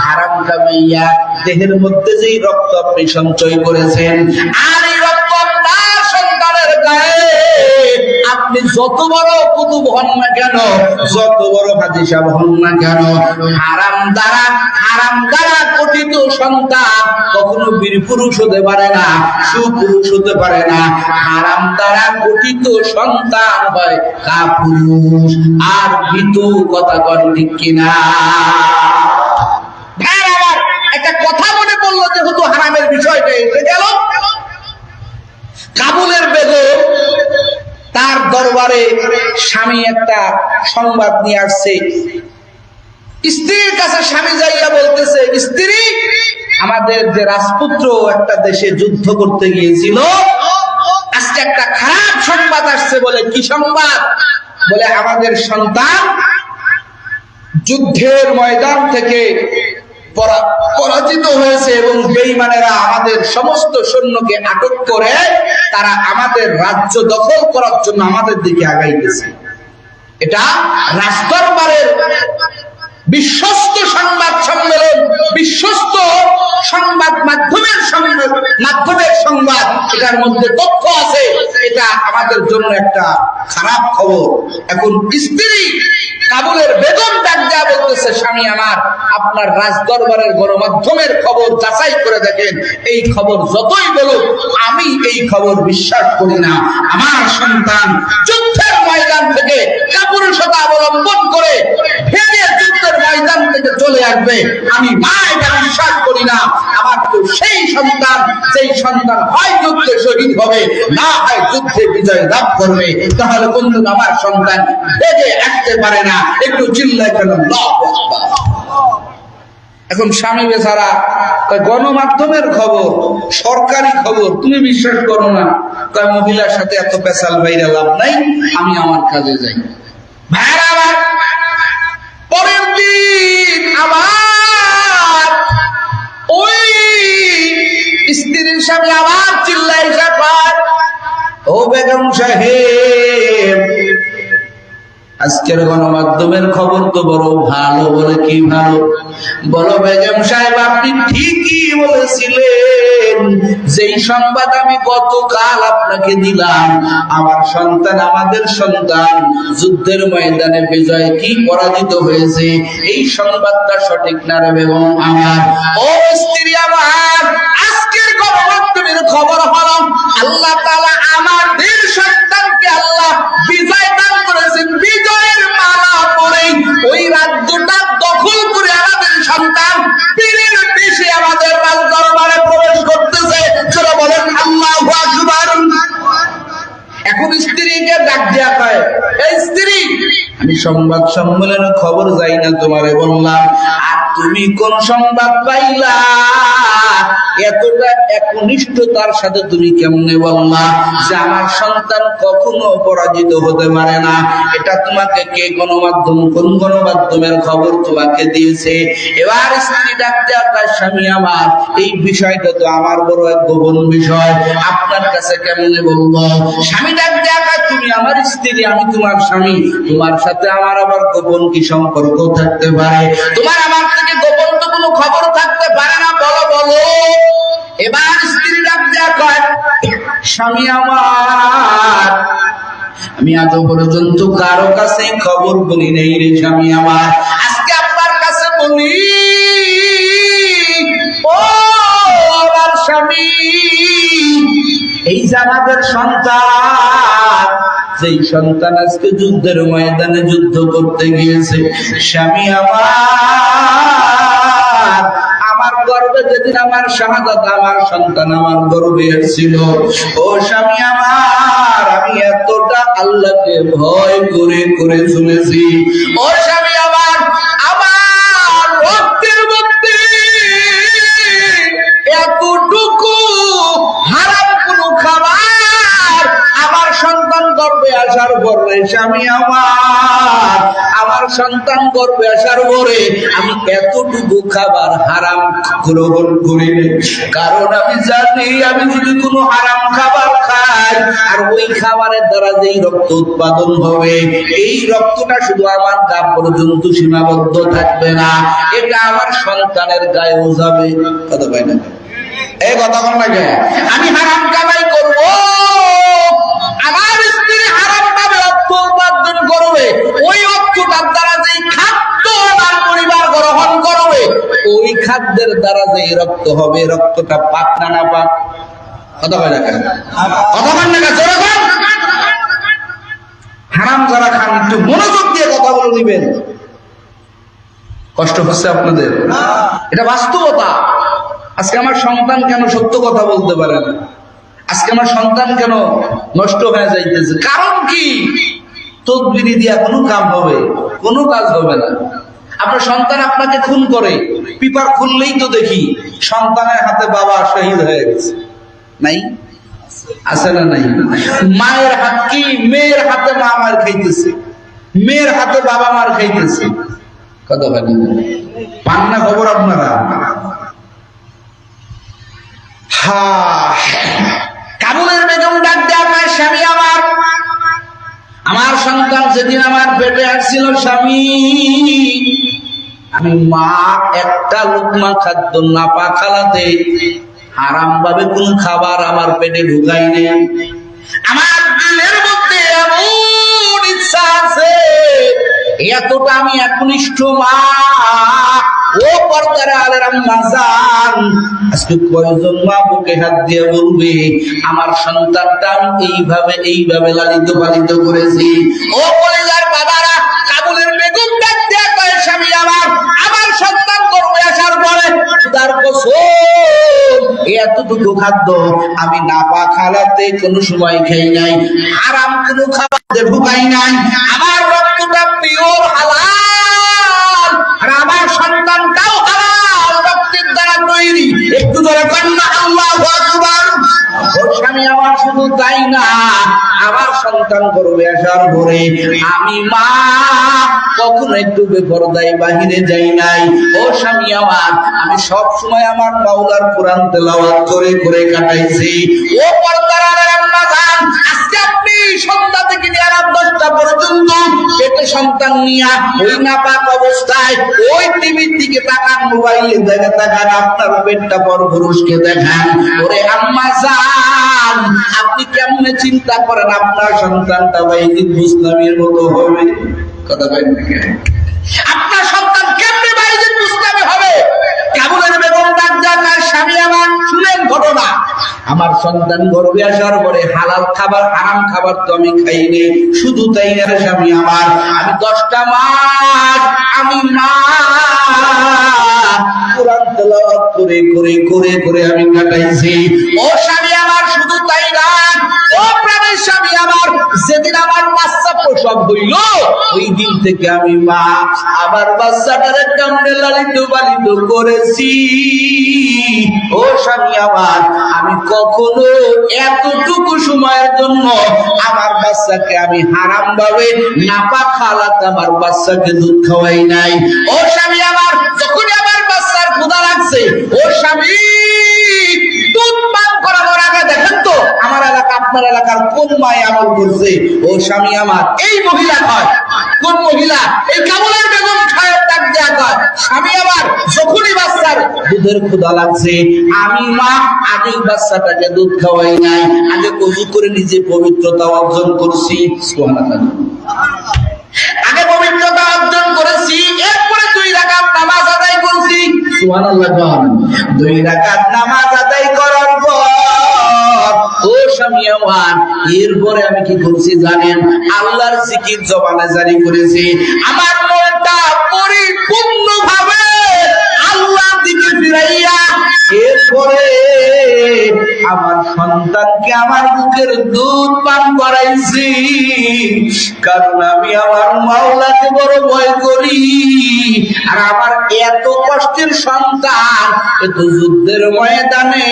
[SPEAKER 2] হারাম কামাইয়া দেহের মধ্যে যেই রক্ত আপনি সঞ্চয় করেছেন, আর এই রক্ত আপনার সন্তানের গায়ে আপনি যত বড় কুতুব হন না কেন, যত বড় হাজী সাহেব হন না কেন, হারাম দ্বারা গঠিত সন্তান কখনো বীর পুরুষ হতে পারে না, সুপুরুষ হতে পারে না। হারাম দ্বারা গঠিত সন্তান হয় কাপুরুষ আর ভীতু। কথা বল ঠিক কিনা? ভাই আমার একটা কথা মনে পড়লো, যেহেতু হারামের বিষয়টা এসে গেল। কাবুলের বেগম তার দরবারে স্বামী একটা সংবাদ নিয়ে আসছে। স্ত্রীর কাছে স্বামী যাইয়া বলতেছে, স্ত্রী আমাদের যে রাজপুত্র একটা দেশে যুদ্ধ করতে গিয়েছিল, আজকে একটা খারাপ সংবাদ আসছে। বলে কি সংবাদ? বলে আমাদের সন্তান যুদ্ধের ময়দান থেকে পরাজিত হয়েছে এবং বেঈমানেরা আমাদের সমস্ত সৈন্যকে আটক করে তারা আমাদের রাজ্য দখল করার জন্য আমাদের দিকে আগাইতেছে। এটা রাজদরবারের বিশ্বস্ত সংবাদ সম্মেলন, বিশ্বস্ত সংবাদ মাধ্যমের সংবাদ। এটার মধ্যে তথ্য আছে, এটা আমাদের জন্য একটা খারাপ খবর। এখন স্ত্রী কাবুলের বেগম ডাক দেয়া বলতেছে, স্বামী আমার, আপনার রাজদরবারের গণমাধ্যমের খবর যাচাই করে দেখেন, এই খবর যতই বলুক আমি এই খবর বিশ্বাস করি না। আমার সন্তান যুদ্ধের ময়দান থেকে কাপুরুষতা অবলম্বন করে ভেঙে যুদ্ধের ময়দান থেকে চলে আসবে, আমি মা এটা বিশ্বাস করি না। আমার তো সেই সন্তান, যেই সন্তান হয় যুদ্ধে শহীদ হবে, না হয় যুদ্ধে বিজয় লাভ করবে। তাহলে কোনদিন আমার সন্তান ভেঙে আসতে পারে না। একটু চিল্লায় কেন? এখন স্বামী বেচারা গণমাধ্যমের খবর, সরকারি খবর তুমি বিশ্বাস করো না। তাই মহিলার সাথে এত পেশাল বাইরে লাভ নাই, আমি আমার কাজে যাই। ভাইরা পরের দিন আবার ওই স্ত্রীর স্বামী আবার চিল্লাই পায়, ও বেগম সাহেব, আজকের গণমাধ্যমের খবর তো বড় ভালো। বলে কি ভালো? বলো বেগম সাহেব আপনি ঠিকই বলেছিলেন, যেই সংবাদ আমি গতকাল আপনাকে দিলাম, আমার সন্তান, আমাদের সন্তান যুদ্ধের ময়দানে বিজয় কি পরাজিত হয়েছে, এই সংবাদটা সঠিক না রে বেগম আমার? ও স্ত্রী আমার, আজকের গণমাধ্যমের খবর হলো আল্লাহ তাআলা আমাদের সন্তানকে আল্লাহ বিজয় দান করেছেন। বিজয়ের মালা পরে ওই রাজ্যটা দখল করে আমাদের সন্তান পীরের বেশে আমাদের রাজদরবারে প্রবেশ করতেছে। চলো বলেন আল্লাহু আকবার। এখন স্ত্রীকে ডাক দেয়া হয়, এই স্ত্রী, আমি সংবাদ সম্মেলনের খবর যাই না তোমারে বললাম, আর তুমি কোন সংবাদ পাইলা? এতটা একনিষ্ঠতার সাথে তুমি কেমনে বললা যে আমার সন্তান কখনো পরাজিত হতে পারে না? এটা তোমাকে কে গণমাধ্যম, কোন গণমাধ্যমের খবর তোমাকে দিয়েছে? এবার স্ত্রী ডাকতে আপনার স্বামী আমার, এই বিষয়টা তো আমার বড় এক গোপন বিষয়, আপনার কাছে কেমনে বলবো? স্বামী ডাকতে আবার, তুমি আমার স্ত্রী, আমি তোমার স্বামী, তোমার সাথে আমার আবার গোপন কি সম্পর্ক থাকতে পারে? তোমার আমার থেকে গোপন তো কোনো খবর থাকতে পারে না, বলো বলো। এবার স্ত্রী ডাকতে কয়, স্বামী আমার, আমি আজ পর্যন্ত কারো কাছে খবর বলি নেই রে স্বামী আমার, আজকে আপনার কাছে বলি। ও আমার স্বামী, এই যে আমাদের সন্তান, যেই সন্তান আজকে যুদ্ধের ময়দানে যুদ্ধ করতে গিয়েছে, স্বামী আমার, আমার গর্বে যেদিন আমার শাহাদাত, আমার সন্তান আমার গর্বে এসেছিল, ও স্বামী আমার, আমি এতটা আল্লাহকে ভয় করে করে শুনেছি। ও স্বামী আমার, আমার রক্তের মধ্যে এতটুকু হারাম কোন খাবার আমার সন্তান গর্বে আসার পরে, স্বামী আমার, আমার সন্তান গর্বে আসার পরে আমি এতটুকু খাবার হারাম গ্রহণ করিনি। কারণ আমি জানি, আমি যদি কোনো হারাম খাবার খাই আর ওই খাবারের দ্বারা যেই রক্ত উৎপাদন হবে, এই রক্তটা শুধু আমার গা পর্যন্ত সীমাবদ্ধ থাকবে না, এটা আমার সন্তানের গায়েও যাবে। কথা পাই না, এই কথা বল না, আমি হারাম কামাই করব, আমার স্ত্রী হারাম ভাবে অর্থ উপার্জন করবে, ওই অর্থটার দ্বারা যেই খাদ্য আমার পরিবার গ্রহণ করবে, ওই খাদ্যের দ্বারা যে রক্ত হবে, রক্তটা পাক না না পাক? কথা বলে না, কথা বল না, জোরে বল। হারাম যারা খান একটু মনোযোগ দিয়ে কথা বলে দিবেন। কষ্ট হচ্ছে আপনাদের? এটা বাস্তবতা। আজকে আমার সন্তান কেন সত্য কথা বলতে পারে না? আজকে আমার সন্তান কেন নষ্ট হয়ে যাইতেছে? কারণ কি? তদবিরি দিয়া কোনো কাম হবে? কোনো কাজ হবে না। আপনার সন্তান আপনাকে খুন করে, পেপার খুললেই তো দেখি সন্তানের হাতে বাবা শহীদ হয়ে গেছে, নাই? আছে না নাই? মায়ের হাত কি, মেয়ের হাতে মা মার খাইতেছে, মেয়ের হাতে বাবা মার খাইতেছে। কত ভালো পান না খবর আপনারা? কাবুলের বেগম ডাক দেয়া, স্বামী আমার, আমার সন্তান যেদিন আমার পেটে আসছিল, স্বামী, আমি মা একটা লোকমা খাদ্য না পা খালাতে হারাম ভাবে কোন খাবার আমার পেটে ঢুকাই নেই। আমার দিলের মধ্যে এমন ইচ্ছা আছে, এতটা আমি একনিষ্ঠ মা। ও পর্দার আলের আম্মা জান, আজকে কয়জন মা বুকে হাত দিয়ে বলবে আমার সন্তানটা আমি এইভাবে এইভাবে লালিত পালিত করেছি? ও কলেজার বাবারা, কাবুলের বেগম ডাক দেয়া কয়, স্বামী আমার, আমার সন্তান গর্ভে আসার পরে তার কসম, এতটুকু খাদ্য আমি না পা খালাতে কোনো সময় খাই নাই, হারাম কোনো খাবার ঢুকাই নাই। আমার রক্তটা পিওর হালাল, আর আমার সন্তানটাও হালাল রক্তের দ্বারা তৈরি। একটু ধরে কন্যা আল্লাহু আকবার। ও স্বামী আমার, শুধু তাই না, আমার সন্তান গর্ভে আসার পরে আমি মা কখনো একটু বেপরদায় বাহিরে যাই নাই। ও স্বামী আমার, আমি সব সময় আমার মাওলার কোরআন তেলাওয়াত করে করে কাটাইছি। ও পর্দার আলের আম্মা জান, আজকে আপনি সন্ধ্যা থেকে নিয়ে রাত 10টা পর্যন্ত পেটে সন্তান নিয়ে ওই নাপাক অবস্থায় ওই টিভির দিকে তাকান, মোবাইলের দিকে তাকান, আপনার পেটটা পর পুরুষকে দেখান। ওরে আম্মা জান, আপনি কেমনে চিন্তা করেন আপনার সন্তানটা বাইজিদ মুস্তামির মতো হবে? কথা বলেন না, আপনার সন্তান কেমনে বাইজিদ মুস্তামি হবে? কাবুলের বেগম ডাক দেয়, স্বামী আমার, শুনেন ঘটনা। আমার সন্তান গর্ভে আসার পরে হালাল খাবার হারাম খাবার তো আমি খাইনি। শুধু তাই না স্বামী আমার, আমি 10টা মাস আমি মা কোরআন তেলাওয়াত করে করে করে করে আমি কাটাইছি। ও স্বামী আমার, শুধু তাই না, ও প্রাণের স্বামী আমার, যেদিন আমার বাচ্চা প্রসব হইল, ওই দিন থেকে আমি মা আমার বাচ্চাটারে কামড়ে লালিত পালিত করেছি। ও স্বামী আমার, আমি কখনো এতটুকু সময়ের জন্য আমার বাচ্চাকে আমি হারাম ভাবে নাপাক হালাতে আমার বাচ্চাকে দুধ খাওয়াই নাই। ও স্বামী আমার, যখনই আমার বাচ্চার ক্ষুধা লাগছে, ও স্বামী দুধ পান করানোর আগে দেখেন তো আমার এলাকা আপনার এলাকার কোন মায়ে আমল করছে। ও স্বামী আমার, এই মহিলা হয় কোন মহিলা, এই কামলের বেগম খায়ের ডাক দেয়া কয়, স্বামী আমার যখনই বাচ্চার দুধের ক্ষুধা লাগছে, আমি মা আগে বাচ্চাটাকে দুধ খাওয়াই নাই, আগে ওযু করে নিজে পবিত্রতা অর্জন করছি। সুবহানাল্লাহ। আগে পবিত্রতা অর্জন করেছি, এরপরে 2 রাকাত নামাজ আদায় করছি। সুবহানাল্লাহ। 2 রাকাত নামাজ আদায় করার পর ও স্বামী আমার, এরপরে আমি কি করছি জানেন? আল্লাহর জিকির জবানে জারি করেছি। আমার মনটা পরিপূর্ণ ভাবে আল্লাহর দিকে ফিরাইয়া এরপরে আমার সন্তানকে আমার বুকের দুধ পান করাইছি। কারণ আমি আমার মাওলাকে বড় ভয় করি। আর আমার এত কষ্টের সন্তান এত যুদ্ধের ময়দানে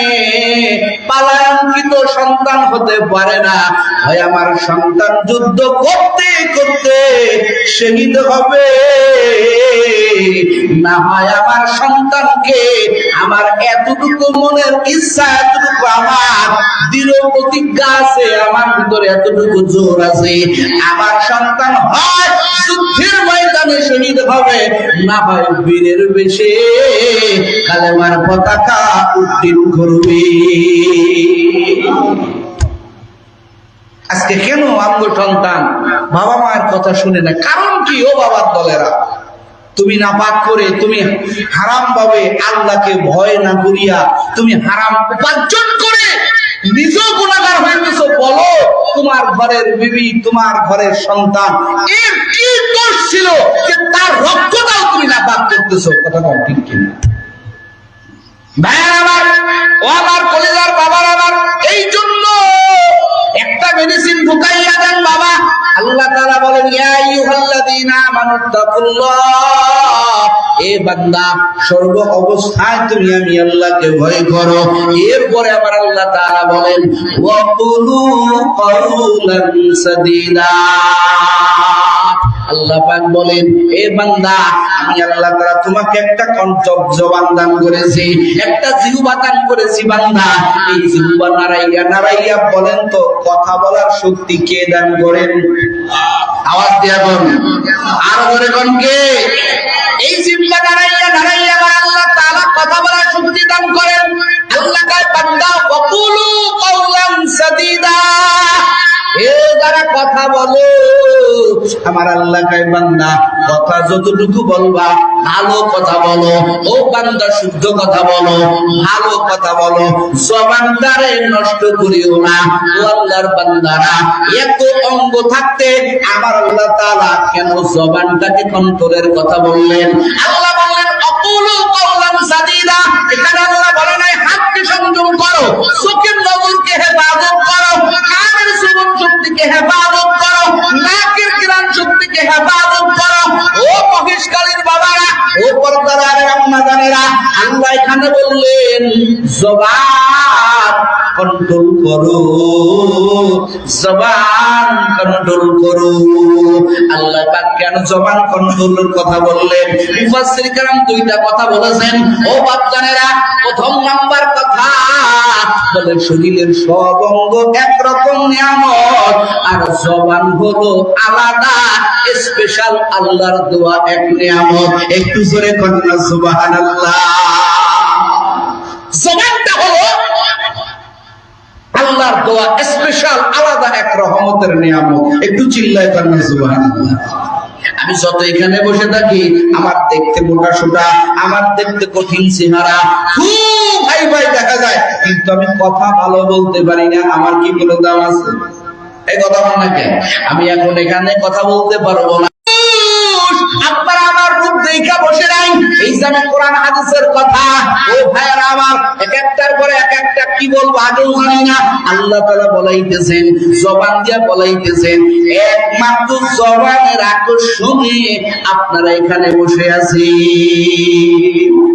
[SPEAKER 2] পালায়নকৃত সন্তান হতে পারে না। হয় আমার সন্তান যুদ্ধ করতে করতে শহীদ হবে, না হয় আমার সন্তানকে আমার এতটুকু মনের ইচ্ছা, এতটুকু আমার দৃঢ় প্রতিজ্ঞা আছে, আমার ভিতরে এতটুকু জোর আছে, আমার সন্তান হয় যুদ্ধের ময়দানে শহীদ হবে, না হয় বীরের বেশে কালেমার পতাকা উত্তীর্ণ করবে। আজকে কেন আমগো সন্তান বাবা মায়ের কথা শুনে না? কারণ কি? ও বাবার দলেরা, তুমি নাপাক করে, তুমি হারাম ভাবে আল্লাহকে ভয় না করিয়া তুমি হারাম উপার্জন করে নিজেও গুনাহগার হইতেছো। বলো, তোমার ঘরের বিবি, তোমার ঘরের সন্তান এর কি দোষ ছিল যে তার রক্তটাও তুমি নাপাক করতেছো? কথা বল ঠিক কিনা? ভাইয়ার আমার, ও আমার কলিজার বাবার আমার, এই জন্য একটা মেডিসিন ঢুকাইয়া দেন বাবা। আল্লাহ তাআলা বলেন, ইয়া আইয়ুহাল্লাযীনা আমানুত্তাকুল্লাহ, এ বান্দা সর্ব অবস্থায় তুমি আমি আল্লাহকে ভয় করো। এরপরে আমার আল্লাহ তাআলা বলেন, ওয়া কুলু কাওলান সাদীদা। আল্লাহ পাক বলেন, এ বান্দা আমি আল্লাহ তাআলা তোমাকে একটা কণ্ঠব জবান দান করেছি, একটা জিহ্বা দান করেছি। বান্দা, এই জিহ্বা নাড়াইয়া নাড়াইয়া বলেন তো, কথা বলার শক্তি কে দান করেন? আওয়াজ দিয়া বলেন, আর জোরে কোন কে? এই জিহ্বা নাড়াইয়া নাড়াইয়া আল্লাহ তাআলা কথা বলার শক্তি দান করেন। আল্লাহ কয়, বান্দা ওয়াকুলু কাওলান সাদীদা, এ যারা কথা বলো, আমার আল্লাহ কয় বান্দা কথা যতটুকু বলবা ভালো কথা বলো। ও বান্দা শুদ্ধ কথা বলো, ভালো কথা বলো, জবানটারে নষ্ট করিও না। ও আল্লাহর বান্দারা, এত অঙ্গ থাকতে আমার আল্লাহ তাআলা কেন জবানটাকে কন্ট্রোলের কথা বললেন? আল্লাহ বললেন আকুলু কাওলান সাদীদা। এখানে আল্লাহ বলে নাই হাতকে সংযম করো, চোখের নজরকে হেফাজত করো, কানের শ্রবণ শক্তিকে হেফাজত করো, নাকের ঘ্রাণ শক্তিকে হেফাজত করো। ও মহেশকালীর বাবারা, ও পর্দার আম্মা জানেরা, আল্লাহ এখানে বললেন জবান কন্ট্রোল করো, জবান কন্ট্রোল করো। আল্লাহ পাক কেন জবান কন্ট্রোলের কথা বললেন? মুফাসসির কেরাম 2টা কথা বলেছেন। ও বাপ জানেরা, প্রথম নাম্বার কথা বলে শরীরের সব অঙ্গ একরকম নিয়ামত, আর জবান হলো আলাদা স্পেশাল আল্লাহর দেওয়া এক নিয়ামত। একটু জোরে কন্যা সুবহানাল্লাহ। জবানটা হলো আল্লাহর দেওয়া স্পেশাল আলাদা এক রহমতের নিয়ামত। একটু চিল্লায় কন্যা সুবহানাল্লাহ। আমি যত এখানে বসে থাকি, আমার দেখতে মোটা সোটা, আমার দেখতে কঠিন চেহারা, খুব ভাই ভাই দেখা যায়, কিন্তু আমি কথা ভালো বলতে পারি না। আমার কি কোনো দাম আছে? এই কথা বল না কেন? আমি এখন এখানে কথা বলতে পারবো না। আপনারা আমার রূপ দেখা বসে নাই, এই যে আমি কোরআন হাদিসের কথা, ও ভাইয়ারা আমার এক একটার পরে এক একটা কি বলবো আগেও জানি না। আল্লাহ তাআলা বলাইতেছেন, জবান দিয়া বলাইতেছেন, একমাত্র জবানের আকর্ষণে আপনারা এখানে বসে আছি।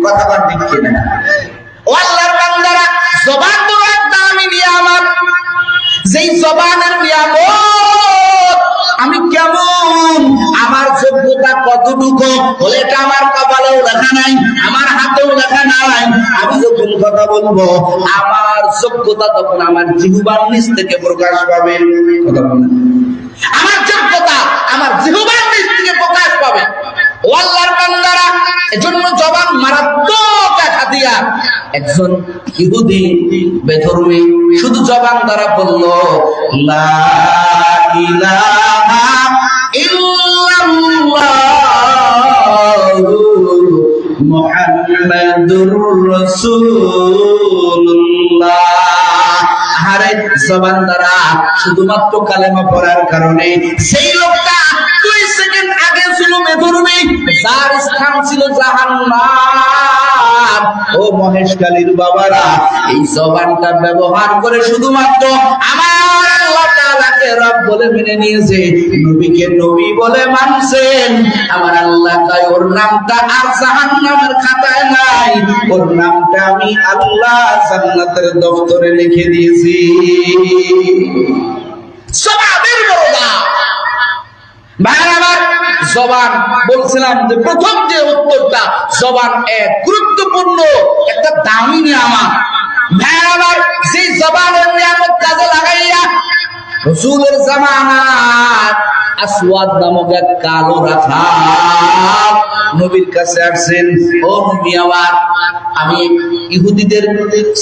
[SPEAKER 2] কথা বল ঠিক কিনা? ও আল্লাহর বান্দারা, জবান বড় একটা দামি নিয়ামত। যেই জবানের নিয়ামত আমি কেমন, আমার যোগ্যতা কতটুকু বলে এটা আমার কপালেও লেখা নাই, আমার হাতেও লেখা নাই। আমি যখন কথা বলবো আমার যোগ্যতা তখন আমার জিহ্বার নিচ থেকে প্রকাশ পাবে। কথা বলেন, আমার যোগ্যতা আমার জিহ্বার নিচ থেকে প্রকাশ পাবে। ও আল্লাহর বান্দারা, এজন্য জবান মারাত্মক এক হাতিয়ার। একজন ইহুদি বেধর্মী শুধু জবান দ্বারা বলল লা ইলাহা ইল্লাল্লাহু মুহাম্মাদুর রাসূলুল্লাহ। আরে জবান দ্বারা শুধুমাত্র কালেমা পড়ার কারণে সেই লোকটা 2 সেকেন্ড আগে ছিল বেধর্মী, যার স্থান ছিল জাহান্নাম। ও মহেশখালীর বাবারা, এই জবানটা ব্যবহার করে শুধুমাত্র আমার আল্লাহ তাআলাকে রব বলে মেনে নিয়েছে, নবীকে নবী বলে মানছেন। আমার আল্লাহ কয় ওর নামটা আর জাহান্নামের খাতায় নাই, ওর নামটা আমি আল্লাহ জান্নাতের দফতরে লিখে দিয়েছি। জবানের বড় দাম। জবান বলছিলাম যে প্রথম যে উত্তরটা, জবান এক গুরুত্বপূর্ণ একটা দামি নিয়ামত। ভাইরা, সেই জবানের নিয়ামত কাজে লাগাইয়া রাসূলের জামানাত আসওয়াদ নামক এক কালো রাখাল নবীর কাছে আসছেন। ও নবী আমার, আমি ইহুদিদের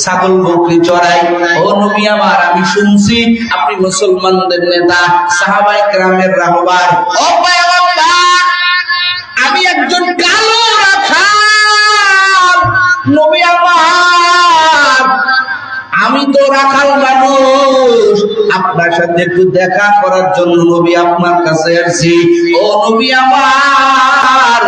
[SPEAKER 2] ছাগল বকরি চড়াই। ও নবী আমার, আমি শুনছি আপনি মুসলমানদের নেতা, সাহাবায়ে কেরামের রাহবার। ও পয়গম্বর, আমি একজন কালো রাখাল। নবী আমার, আমি তো রাখাল মানুষ, আপনার সাথে একটু দেখা করার জন্য নবী আপনার কাছে আসছি। ও নবী আমার,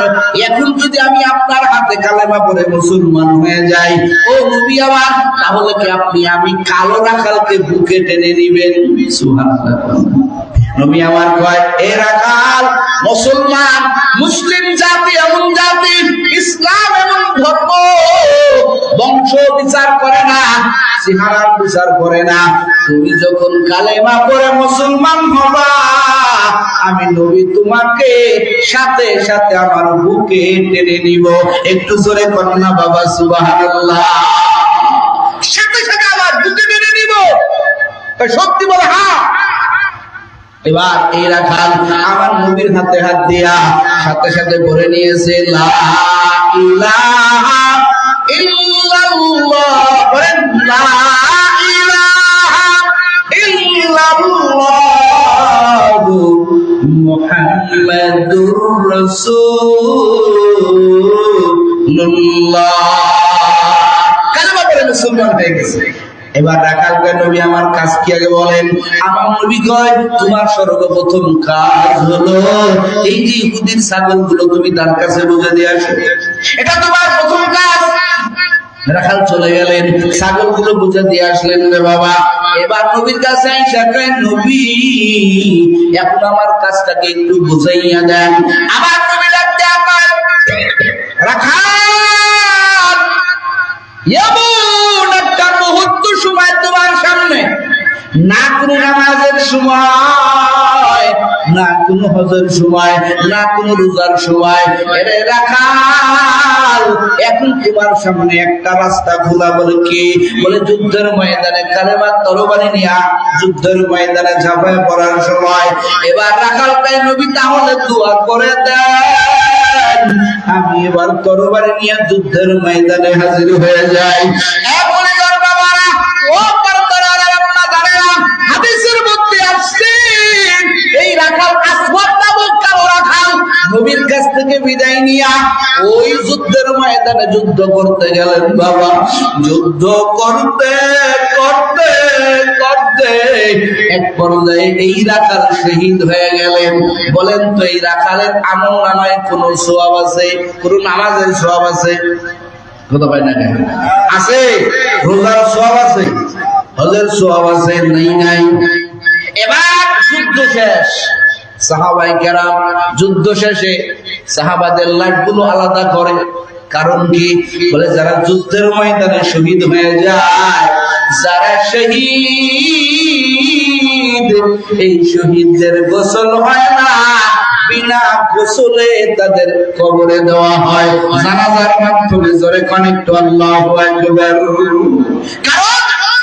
[SPEAKER 2] এখন যদি আমি আপনার হাতে কালেমা পড়ে মুসলমান হয়ে যাই, ও নবী আমার, তাহলে কি আপনি আমি কালো রাখালকে বুকে টেনে নিবেন? সুবহানাল্লাহ। নবী আমার কয়, এ রাখাল, মুসলমান মুসলিম জাতি এমন জাতি, ইসলাম এমন ধর্ম, বংশ বিচার করে না, চেহারা বিচার করে না। তুমি যখন কালেমা পড়ে মুসলমান হবা, আমি নবী তোমাকে সাথে সাথে আমার বুকে টেনে নিব। একটু জোরে কন্যা বাবা সুবহানাল্লাহ। সাথে সাথে আমার বুকে টেনে নিব। সত্যি বলে হ্যাঁ। এবার এই রাখাল আমার নবীর হাতে হাত দিয়া সাথে সাথে বলে নিয়েছে লা ইলাহা ইল্লাল্লাহ, বলেন লা ইলাহা ইল্লাল্লাহ মুহাম্মাদুর রাসূলুল্লাহ। কালেমা পড়ে মুসলমান হয়ে গেছে। এবার রাখালকে নবী আমার কাজ কি আগে বলেন। আমার নবী কয়, তোমার সর্বপ্রথম কাজ হলো এই যে ইহুদির ছাগলগুলো তুমি তার কাছে বুঝে দিয়ে আসো, এটা তোমার প্রথম কাজ। রাখাল চলে গেলেন, ছাগলগুলো বুঝে দিয়ে আসলেন রে বাবা। এবার নবীর কাছে আইসা কয়, নবী এখন আমার কাজটাকে একটু বুঝাইয়া দেন। আমার নবী ডাকতে কয়, রাখাল, এমন একটা মুহূর্ত সময় তোমার সামনে, না কোনো নামাজের সময়, না কোনো হজের সময়, না কোনো রোজার সময়। এরে রাখাল, এখন তোমার সামনে একটা রাস্তা খোলা। বলে কি? বলে যুদ্ধের ময়দানে কালেমা তরবারি নিয়ে যুদ্ধের ময়দানে ঝাঁপায় পড়ার সময়। এবার রাখাল কয়, নবী তাহলে দোয়া করে দেন, আমি এবার তরবারি নিয়ে যুদ্ধের ময়দানে হাজির হয়ে যাই। হাদিসের মধ্যে আসছে এই রাখাল আসওয়াদ নামক কালো রাখাল নবীর কাছ থেকে বিদায় নিয়া ওই যুদ্ধের ময়দানে যুদ্ধ করতে গেলেন। বাবা, যুদ্ধ করতে করতে করতে এক পর্যায়ে এই রাখাল শহীদ হয়ে গেলেন। বলেন তো, এই রাখালের আমল নামায় কোন সওয়াব আছে? কোন নামাজের সওয়াব আছে? কথা পাই না কেন? আছে, রোজার সওয়াব আছে, হজের সওয়াব আছে, নাই। এবার যুদ্ধ শেষ, সাহাবায়ে কেরাম যুদ্ধ শেষে সাহাবাদের লাশগুলো আলাদা করে। কারণ কি? বলে যারা যুদ্ধের ময়দানে শহীদ হয়ে যায়, যারা শহীদ, এই শহীদদের গোসল হয় না, বিনা গোসলে তাদের কবরে দেওয়া হয় জানাজার মাধ্যমে। জোরে কানেক্ট আল্লাহু আকবার। কারণ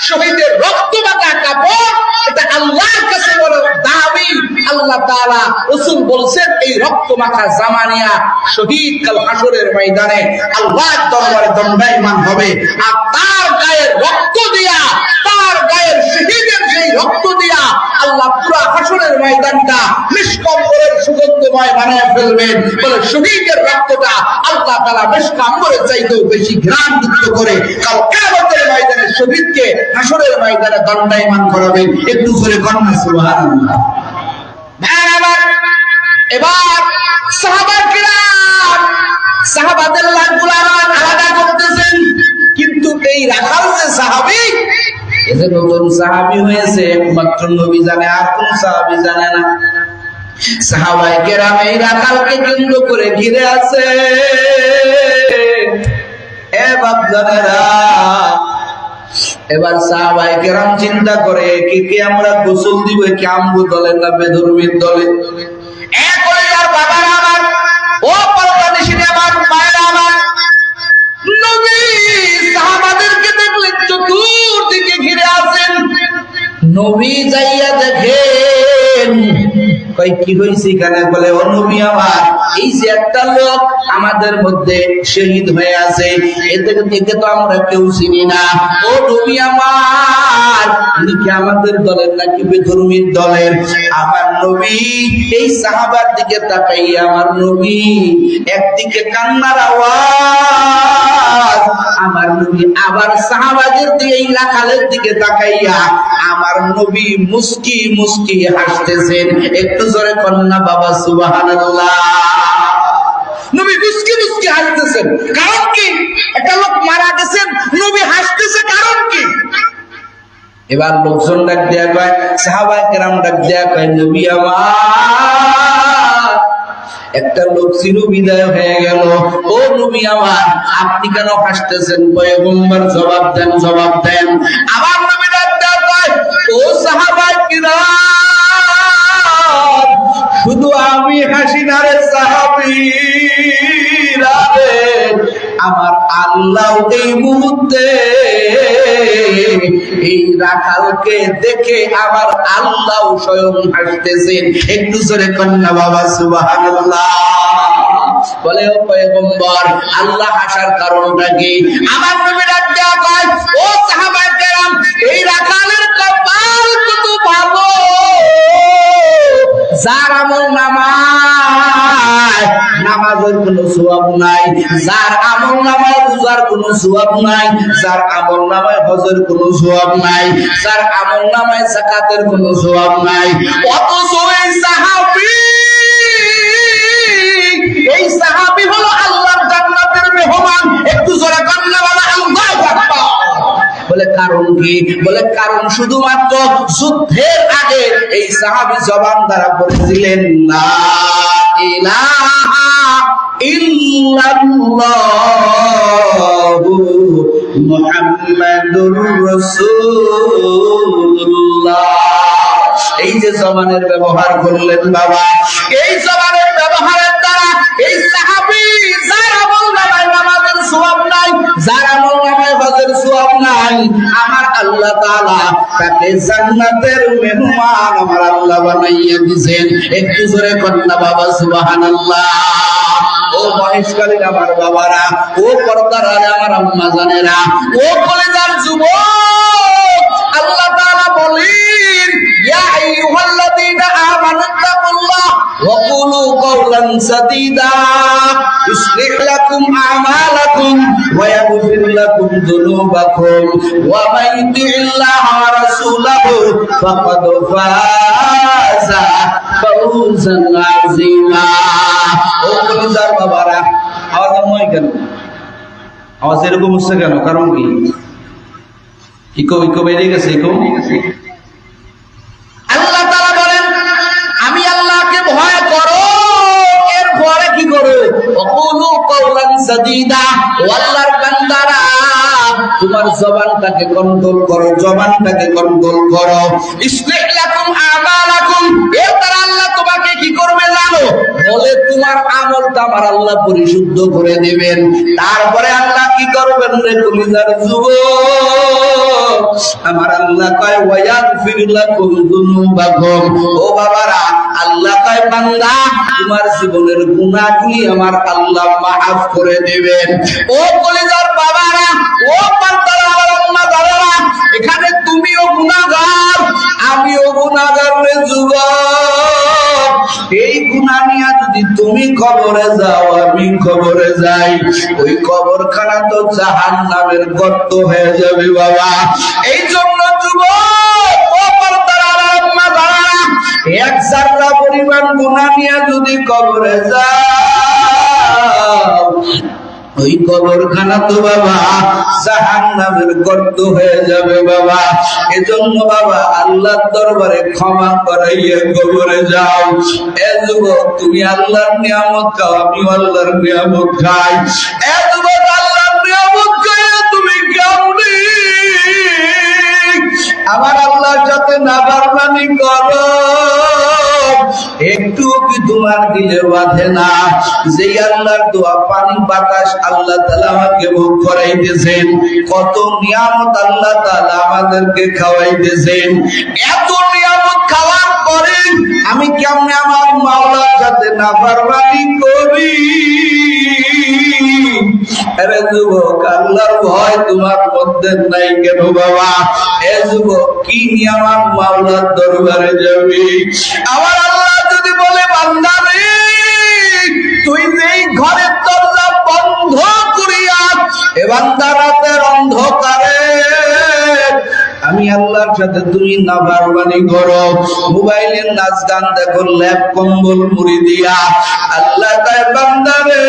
[SPEAKER 2] শহীদের রক্ত মাখা কাপড় এটা আল্লাহর কাছে বড় দামি। আল্লাহ তাআলা রাসূল বলছেন এই রক্ত মাখা জামা নিয়া শহীদ কাল হাসরের ময়দানে আল্লাহর দরবারে দণ্ডায়মান হবে। আর তার গায়ের রক্ত দিয়া, তার গায়ের শহীদের সেই রক্ত দিয়া আল্লাহ পুরা হাসরের ময়দানটা নিষ্কম্বরের সুগন্ধময় বানায় ফেলবেন। বলে শহীদের রক্তটা আল্লাহ তাআলা নিষ্কম্বরের চাইতেও বেশি ঘ্রাণযুক্ত করে কাল কিয়ামতের ময়দানে শহীদকে হাসরের ময়দানে দণ্ডায়মান করাবেন। একটু করে কন্যা সুবহানাল্লাহ। এবার সাহাবায়ে কেরাম সাহাবাদের লাশগুলো আলাদা করতেছেন, কিন্তু এই রাখাল যে সাহাবী, এতে নতুন সাহাবী হয়েছে, একমাত্র নবী জানে, আর কোন সাহাবী জানে না। সাহাবায়ে কেরাম এই রাখালকে কেন্দ্র করে ঘিরে আছে। এ বাপজানেরা, এবার সাহাবায়ে কেরাম চিন্তা করে কে আমরা গোসল দিব, কে আমগো দলে না বেধর্মীর দলে। এক আর বাবারা আমার, ও পরদানিশিনী আমার, মায়েরা আমার, নবী সাহাবাদেরকে দেখলেন চতুর্দিকে ঘিরে আছেন। নবী যাইয়া দেখেন, কই কি হইছে এখানে? বলে ও নবী আমার, এই যে একটা লোক আমাদের মধ্যে শহীদ হয়ে আছে, এতে থেকে তো আমরা কেউ চিনি না। ও নবী আমার, উনি কি আমাদের দলের নাকি বেধর্মীর দলের? আমার নবী এই সাহাবার দিকে তাকাইয়া, আমার নবী একদিকে কান্নার আওয়াজ, আমার নবী আবার সাহাবাদের দিকে, এই রাখালের দিকে তাকাইয়া আমার নবী মুস্কি মুস্কি হাসতেছেন। একটু জোরে কন্যা বাবা সুবহানাল্লাহ। নবী মুস্কি মুস্কি হাসতেছেন, কারণ কি? একটা লোক মারা গেছেন, নবী হাসতেছে, কারণ কি? এবার লোকজন ডাক দেয়া কয়, সাহাবায়ে কেরাম ডাক দেয়া কয়, নবী আমার, একটা লোক চির বিদায় হয়ে গেল। ও নবী আমার, আপনি কেন হাসতেছেন? পয়গম্বর জবাব দেন, জবাব দেন। আমার নবী ডাক দেয়া কয়, ও সাহাবায়ে কেরাম, শুধু আমি হাসি না রে সাহাবীরা রে, আমার আল্লাহ এই মুহূর্তে এই রাখালকে দেখে আমার আল্লাহ স্বয়ং হাসতেছেন। একটু জোরে কন্যা বাবা সুবহানাল্লাহ। বলে ও পয়গম্বর, আল্লাহ হাসার কারণটা কি? আমার নবী ডাক দেয়া কয়, ও সাহাবায়ে কেরাম, এই রাখালের কপাল কত ভালো, যার আমল নামায় নামাজের কোনো সওয়াব নাই, যার আমল নামায় রোজার কোনো সওয়াব নাই, যার আমল নামায় হজের কোনো সওয়াব নাই, যার আমল নামায় যাকাতের কোনো সওয়াব নাই। অথচ এই সাহাবী হলো আল্লাহর জান্নাতের মেহমান। একটু জোরে কান্না বলা আল্লাহু আকবার। বলে কারণ কি? বলে কারণ শুধুমাত্র যুদ্ধের আগে এই সাহাবী জবান দ্বারা বলেছিলেন, লা ইলাহা ইল্লাল্লাহু মুহাম্মাদুর রাসূলুল্লাহ। এই যে জবানের ব্যবহার করলেন বাবা, এই জবানের ব্যবহারের দ্বারা এই সাহাবী, যার আমল নামায় নামাজের সওয়াব নাই, যার আমল নামায় হজের সওয়াব নাই, আমার আল্লাহ তাআলা তাকে জান্নাতের মেহমান আমার আল্লাহ বানাইয়া দিয়েছেন। একটু জোরে কন্যা বাবা সুবহানাল্লাহ। ও মহেশখালীর আমার বাবারা, ও পর্দার আমার আম্মা জানেরা, ও কলেজার যুবক, আল্লাহ তাআলা বলেন, ইয়া আইয়ুহাল্লাযীনা আমানু তাকুল্লাহ ওয়া কুলু কাওলান সাদীদা ইউসলিহ লাকুম আমালাকুম ওয়া ইয়াগফির লাকুম যুনুবাকুম ওয়া মান ইউতি'ল্লাহা ওয়া রাসূলাহু ফাকাদ ফাযা ফাওজান আযীমা। ও কলেজার বাবারা, আওয়াজ নয় কেন?
[SPEAKER 1] আওয়াজ এরকম হচ্ছে কেন? কারণ কি? ইকো বেড়ে গেছে।
[SPEAKER 2] আল্লাহ তাআলা বলেন, আমি আল্লাহকে ভয় করো, এর পরে কি করো? ওয়াকুলু কাওলান সাদীদা, ও আল্লাহর বান্দারা তোমার জবানটাকে কন্ট্রোল করো, জবানটাকে কন্ট্রোল করো। ইসলিহ লাকুম আমালাকুম, এর দ্বারা আল্লাহ তোমাকে কি করবে জানো? বলে তোমার আমলটা আমার আল্লাহ পরিশুদ্ধ করে দেবেন। তারপরে আল্লাহ কি করবেন রে কলিজার যুবক? আমার আল্লাহ কয় ওয়ায়াগফির লাকুম যুনুবাকুম, ও বাবারা আল্লাহ কয় বান্দা তোমার জীবনের গুনাহগুলি আমার আল্লাহ মাফ করে দেবেন। ও কলিজার বাবারা, ও বান্দারা, আমার আম্মা জানেরা, এখানে তুমিও গুনাহগার, আমিও গুনাহগার রে যুবক। এই গুনাহ নিয়ে যদি তুমি কবরে যাও, আমি কবরে যাই, ওই কবরখানা তো জাহান্নামের গর্ত হয়ে যাবে বাবা। এই জন্য যুবক, ও বান্দারা, আমার আম্মা জানেরা, এক জাররা পরিমাণ গুনাহ নিয়ে যদি কবরে যাও, ওই কবরখানা তো বাবা জাহান্নামের গর্ত হয়ে যাবে বাবা। এজন্য বাবা আল্লাহর দরবারে ক্ষমা করাইয়া কবরে যাও। এ যুবক, তুমি আল্লাহর নিয়ামত খাও, আমি আল্লাহর নিয়ামত খাই। এ যুবক, আল্লাহর নিয়ামত খাইয়া তুমি কেমনি আমার আল্লাহর সাথে নাফরমানি করো? একটু কি তোমার দিলে বাঁধে না যে আল্লাহর দোয়া পানি বাতাস আল্লাহ তাআলা আমাকে ভোগ করাইতেছেন, কত নিয়ামত আল্লাহ তাআলা আমাদেরকে খাওয়াইতেছেন। এত নিয়ামত খাওয়ার পরে আমি কেমনে আমার মাওলার সাথে নাফরমানি করি? আরে যুবক, আল্লাহর ভয় তোমার মধ্যে নাই কেন বাবা? এ যুবক, কি নিয়ে আমার মাওলার দরবারে যাবি? আমার আল্লাহ যদি বলে বান্দা রে, তুই যেই ঘরের দরজা বন্ধ করিয়া এ বান্দা রাতের অন্ধকারে আমি আল্লাহর সাথে তুমি নাফরমানি করো, মোবাইলের নাচ গান দেখো, ল্যাপ কম্বল মুড়ি দিয়া, আল্লাহ তাই বান্দা রে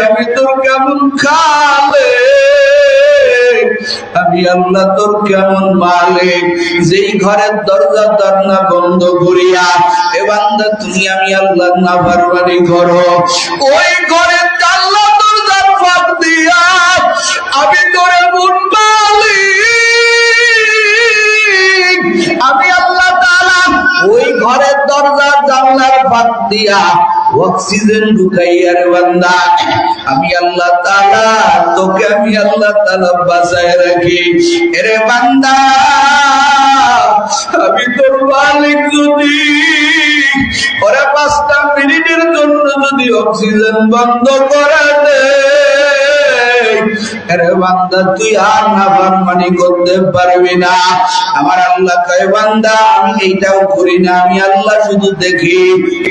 [SPEAKER 2] আমি তোর কেমন খালে, আমি আল্লাহ তোর কেমন মালিক, যেই ঘরের দরজা দরজা বন্ধ করিয়া এ বান্দা তুমি আমি আল্লাহ নাফরমানি করো, ওই ঘরের আল্লাহ দরজার ফাঁক দিয়া আমি তোরে মন মালিক, আমি আল্লাহ তাআলা ওই ঘরের দরজার জানলার ফাঁক দিয়া অক্সিজেন ঢুকাইয়া রে বান্দা আমি আল্লাহ তাআলা তোকে আমি আল্লাহ তাআলা বাঁচায় রাখি। এরে বান্দা, আমি তোর মালিক যদি ওরা 5টা মিনিটের জন্য যদি অক্সিজেন বন্ধ করে দে, আরে বান্দা তুই আর নাফরমানি করতে পারবি না। আমার আল্লাহ কয় বান্দা আমি এইটাও করি না, আমি আল্লাহ শুধু দেখি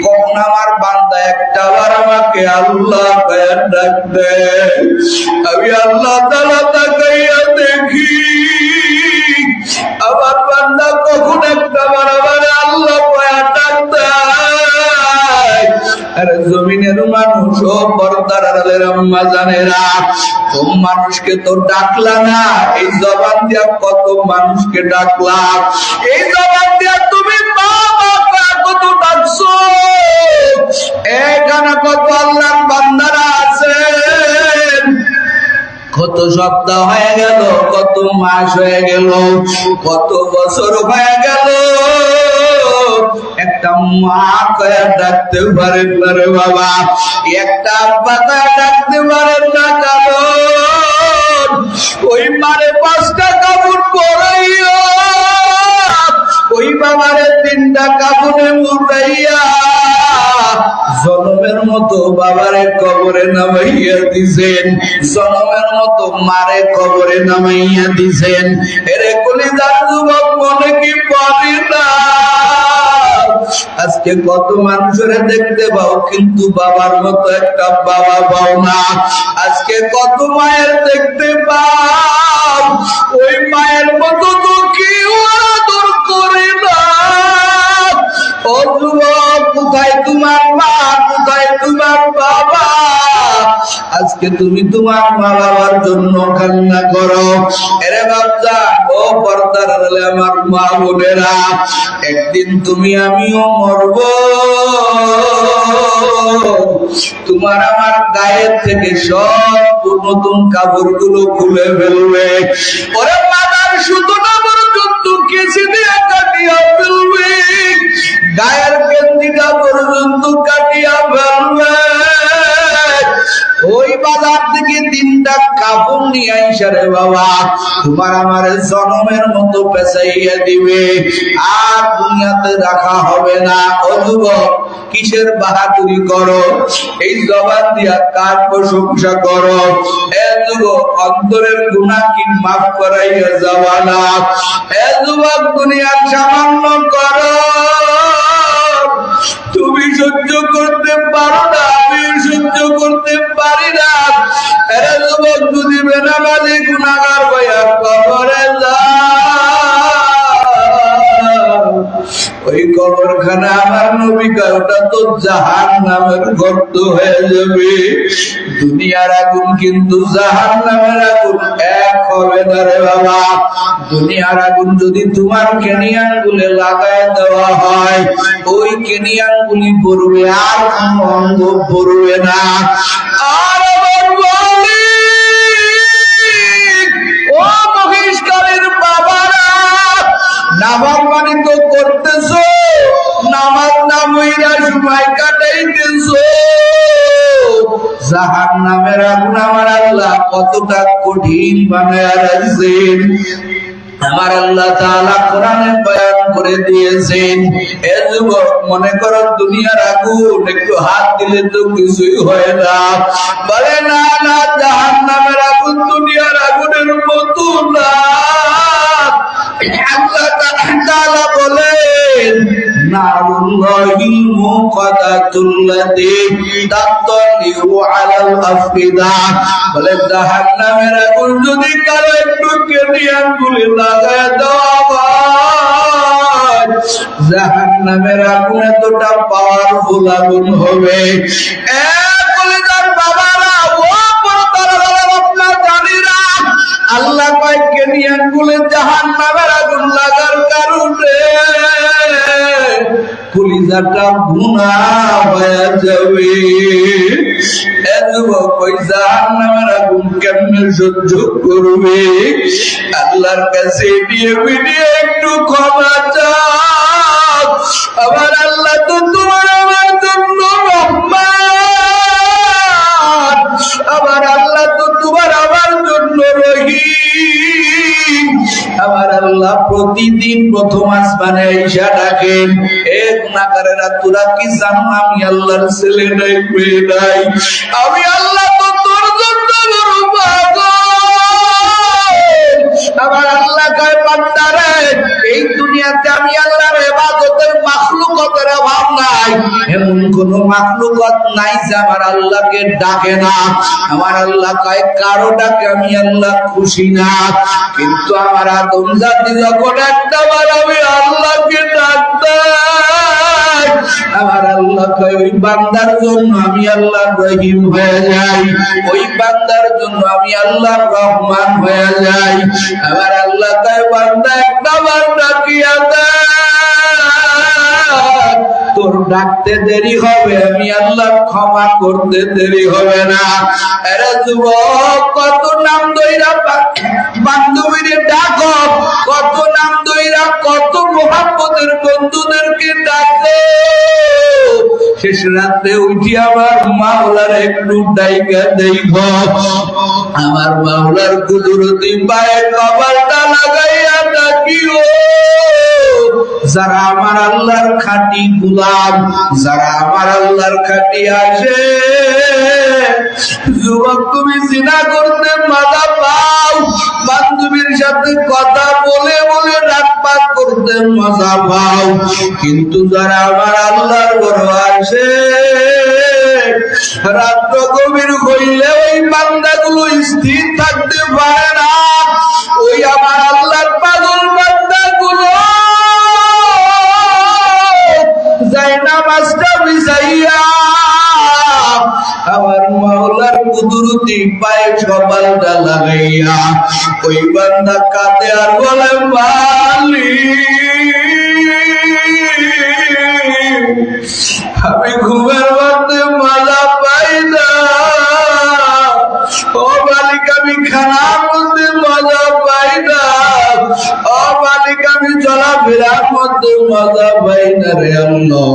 [SPEAKER 2] কখন আমার বান্দা একটা বার আমাকে আল্লাহ কয়ে ডাকবে, আমি আল্লাহ তাআলা তাকাইয়া দেখি আমার বান্দা কখন একটা বার আমার আল্লাহ কয়ে ডাকবে। আরে জমিনের মানুষ, ও পর্দার আড়ালের আম্মা জানেরা, কোন মানুষকে তো ডাকলা না, এই জবান দিয়া কত মানুষকে ডাকলা, এই জবান দিয়া তুমি বাবা কত ডাকছো। এখানে কত আল্লাহর বান্দারা আছেন, কত সপ্তাহ হয়ে গেল, কত মাস হয়ে গেল, কত বছর হয়ে গেল, একটা মা কয়ে ডাকতে পারেন না রে বাবা, একটা আব্বা কয়ে ডাকতে পারেন না, কারণ ওই মারে 5টা কাপড় পরাইয়া, ওই বাবারে 3টা কাপড়ে মুড়াইয়া জনমের মতো বাবারে কবরে নামাইয়া দিছেন, জনমের মতো মারে কবরে নামাইয়া দিছেন। এরে কলিজার যুবক, মনে কি পারি না? আজকে কত মানুষের দেখতে পাও কিন্তু বাবার মতো একটা বাবা পাও না। আজকে কত মায়ের দেখতে পাও, ওই মায়ের মতো তো কেউ আদর করে না। ও যুবক, কোথায় তোমার মা, কোথায় তোমার বাবা?
[SPEAKER 1] আজকে তুমি তোমার মা বাবার জন্য কান্না করো। এরে বাচ্চা, ও পর্দার আড়ালে আমার মা বোনেরা, একদিন তুমি আমিও মরব। তোমার আমার গায়ের থেকে সব নতুন কাপড়গুলো খুলে ফেলবে। ওরে মাথার সুতোটা পর্যন্ত কেচে দিয়ে কাটিয়া ফেলবে, গায়ের গেঞ্জিটা পর্যন্ত কাটিয়া ফেলবে। ওই বাজার থেকে 3টা কাপড় নিয়ে আইসা রে বাবা তোমার আমার জনমের মতো পেঁচাইয়া দিবে, আর দুনিয়াতে রাখা হবে না। ও যুবক, কিসের বাহাদুরি করো? এই জবান দিয়া কার প্রশংসা করো? এ যুবক, অন্তরের গুনাহ কি মাফ করাইয়া যাবা না? এ যুবক, দুনিয়ার সামান্য করো, তুমি সহ্য করতে পারো না, আমি সহ্য করতে পারি না। এরা যুবক, যদি বেনামাজি গুনাহগার হইয়া কবরে যাও, ওই কবরখানা আমার নবী কয় ওটা তো জাহান্নামের গর্ত হয়ে যাবে। দুনিয়ার আগুন কিন্তু জাহান্নামের আগুন এক হবে না রে বাবা। দুনিয়ার আগুন যদি তোমার কেনিয়ান গুলে লাগায় দেওয়া হয়, ওই কেনিয়ান গুলি পড়বে, আর কোন অঙ্গ পড়বে না। আর আমার মালিক, ও মহেশকালের বাবারা, নাফরমানি তো করতেছো, নামাজ না পড়িয়া সময় কাটাইতেছো। জাহান্নামের আগুন আমার আল্লাহ কতটা কঠিন বানায়া রাখছেন, আমার আল্লাহ তাআলা কোরআনে বয়ান করে দিয়েছেন। এ যুবক, মনে করো দুনিয়ার আগুন একটু হাত দিলে তো কিছুই হয় না। বলে না না, জাহান্নামের আগুন দুনিয়ার আগুনের মতো না। আল্লাহ তাআলা বলেন, নারুল্লাহিল মুকাদ্দাতুল্লাতী তাত্তালিউ আলাল আফিদা। বলে জাহান্নামের আগুন যদি কারো একটু কেনিয়ান গুলি লাগায় দেওয়া হয়, জাহান্নামের আগুন এতটা পাওয়ারফুল আগুন হবে। কলিজার বাবারা, ও পরদারা, আপনার জানিরা, আল্লাহ কয় কেনিয়ান গুলি জাহান্নামের আগুন লাগার কারণে কলিজাটা গুনাহ হয়ে যাবে। এ যুবক, ওই জাহান্নামের আগুন কেমনে সহ্য করবে? আল্লাহর কাছে দিয়ে একটু ক্ষমা চাও। আমার আল্লাহ তো তোমার আমার জন্য রহমান, আমার আল্লাহ তো তোমার আমার জন্য রহিম। আমার আল্লাহ প্রতিদিন প্রথম আসমানে আইসা ডাকেন, এক নাকারেরা, তোরা কি জানো আমি আল্লাহর ছেলে নাই, মেয়ে নাই? আমি আল্লাহ তো তোর জন্য বড় পাগল। আমার আল্লাহ কয়, বান্দারে, এই দুনিয়াতে আমি আল্লাহর ইবাদতের মাখলুকতের অভাব নাই। এমন কোন মাখলুকত নাই যে আমার আল্লাহকে ডাকে না। আমার আল্লাহ কয়, কারো ডাকে আমি আল্লাহ খুশি না। কিন্তু আমার আদম জাতি যখন একটাবার আমি আল্লাহকে ডাকতাম, আমার আল্লাহ কয়, ওই বান্দার জন্য আমি আল্লাহ রহিম হয়ে যাই, ওই বান্দার জন্য আমি আল্লাহ রহমান হয়ে যাই। আমার আল্লাহ কয়, বান্দা একটাবার ডাকিয়া দেখ, তোর ডাকতে দেরি হবে, আমি আল্লাহ ক্ষমা করতে দেরি হবে না। এরা যুবক, কত নাম দইরা বান্ধবীরে ডাকো, কত নাম দইরা কত মোহাম্মদের বন্ধুদেরকে ডাকো, শেষ রাত্রে উঠি আমার মাওলার একটু ডাইকা দেখো। আমার মাওলার কুদরতি পায়ে কপালটা লাগাইয়া ডাকিও। যারা আমার আল্লাহর খাঁটি গোলাম, যারা আমার আল্লাহর খাঁটি আসে, যুবক, তুমি জিনা করতে মজা পাও, বান্ধবীর সাথে কথা বলে বলে রাতপাত করতে মজা পাও, কিন্তু যারা আমার আল্লাহর ঘরে আসে, রাত্র গভীর হইলে ওই বান্দাগুলো স্থির থাকতে পারে না। ওই আমার আল্লাহর পাগল বান্দাগুলো যায় নামাজটা বিছাইয়া আমার মাওলার কুদরতি পায়ে কপালটা লাগাইয়া ওই বান্দা কাঁদে আর বলে আমি ঘুমের মধ্যে মজা পাই না, ও মালিক আমি খানার মধ্যে মজা পাই না, ও মালিক আমি চলাফেরার মধ্যে মজা পাই না রে আল্লাহ।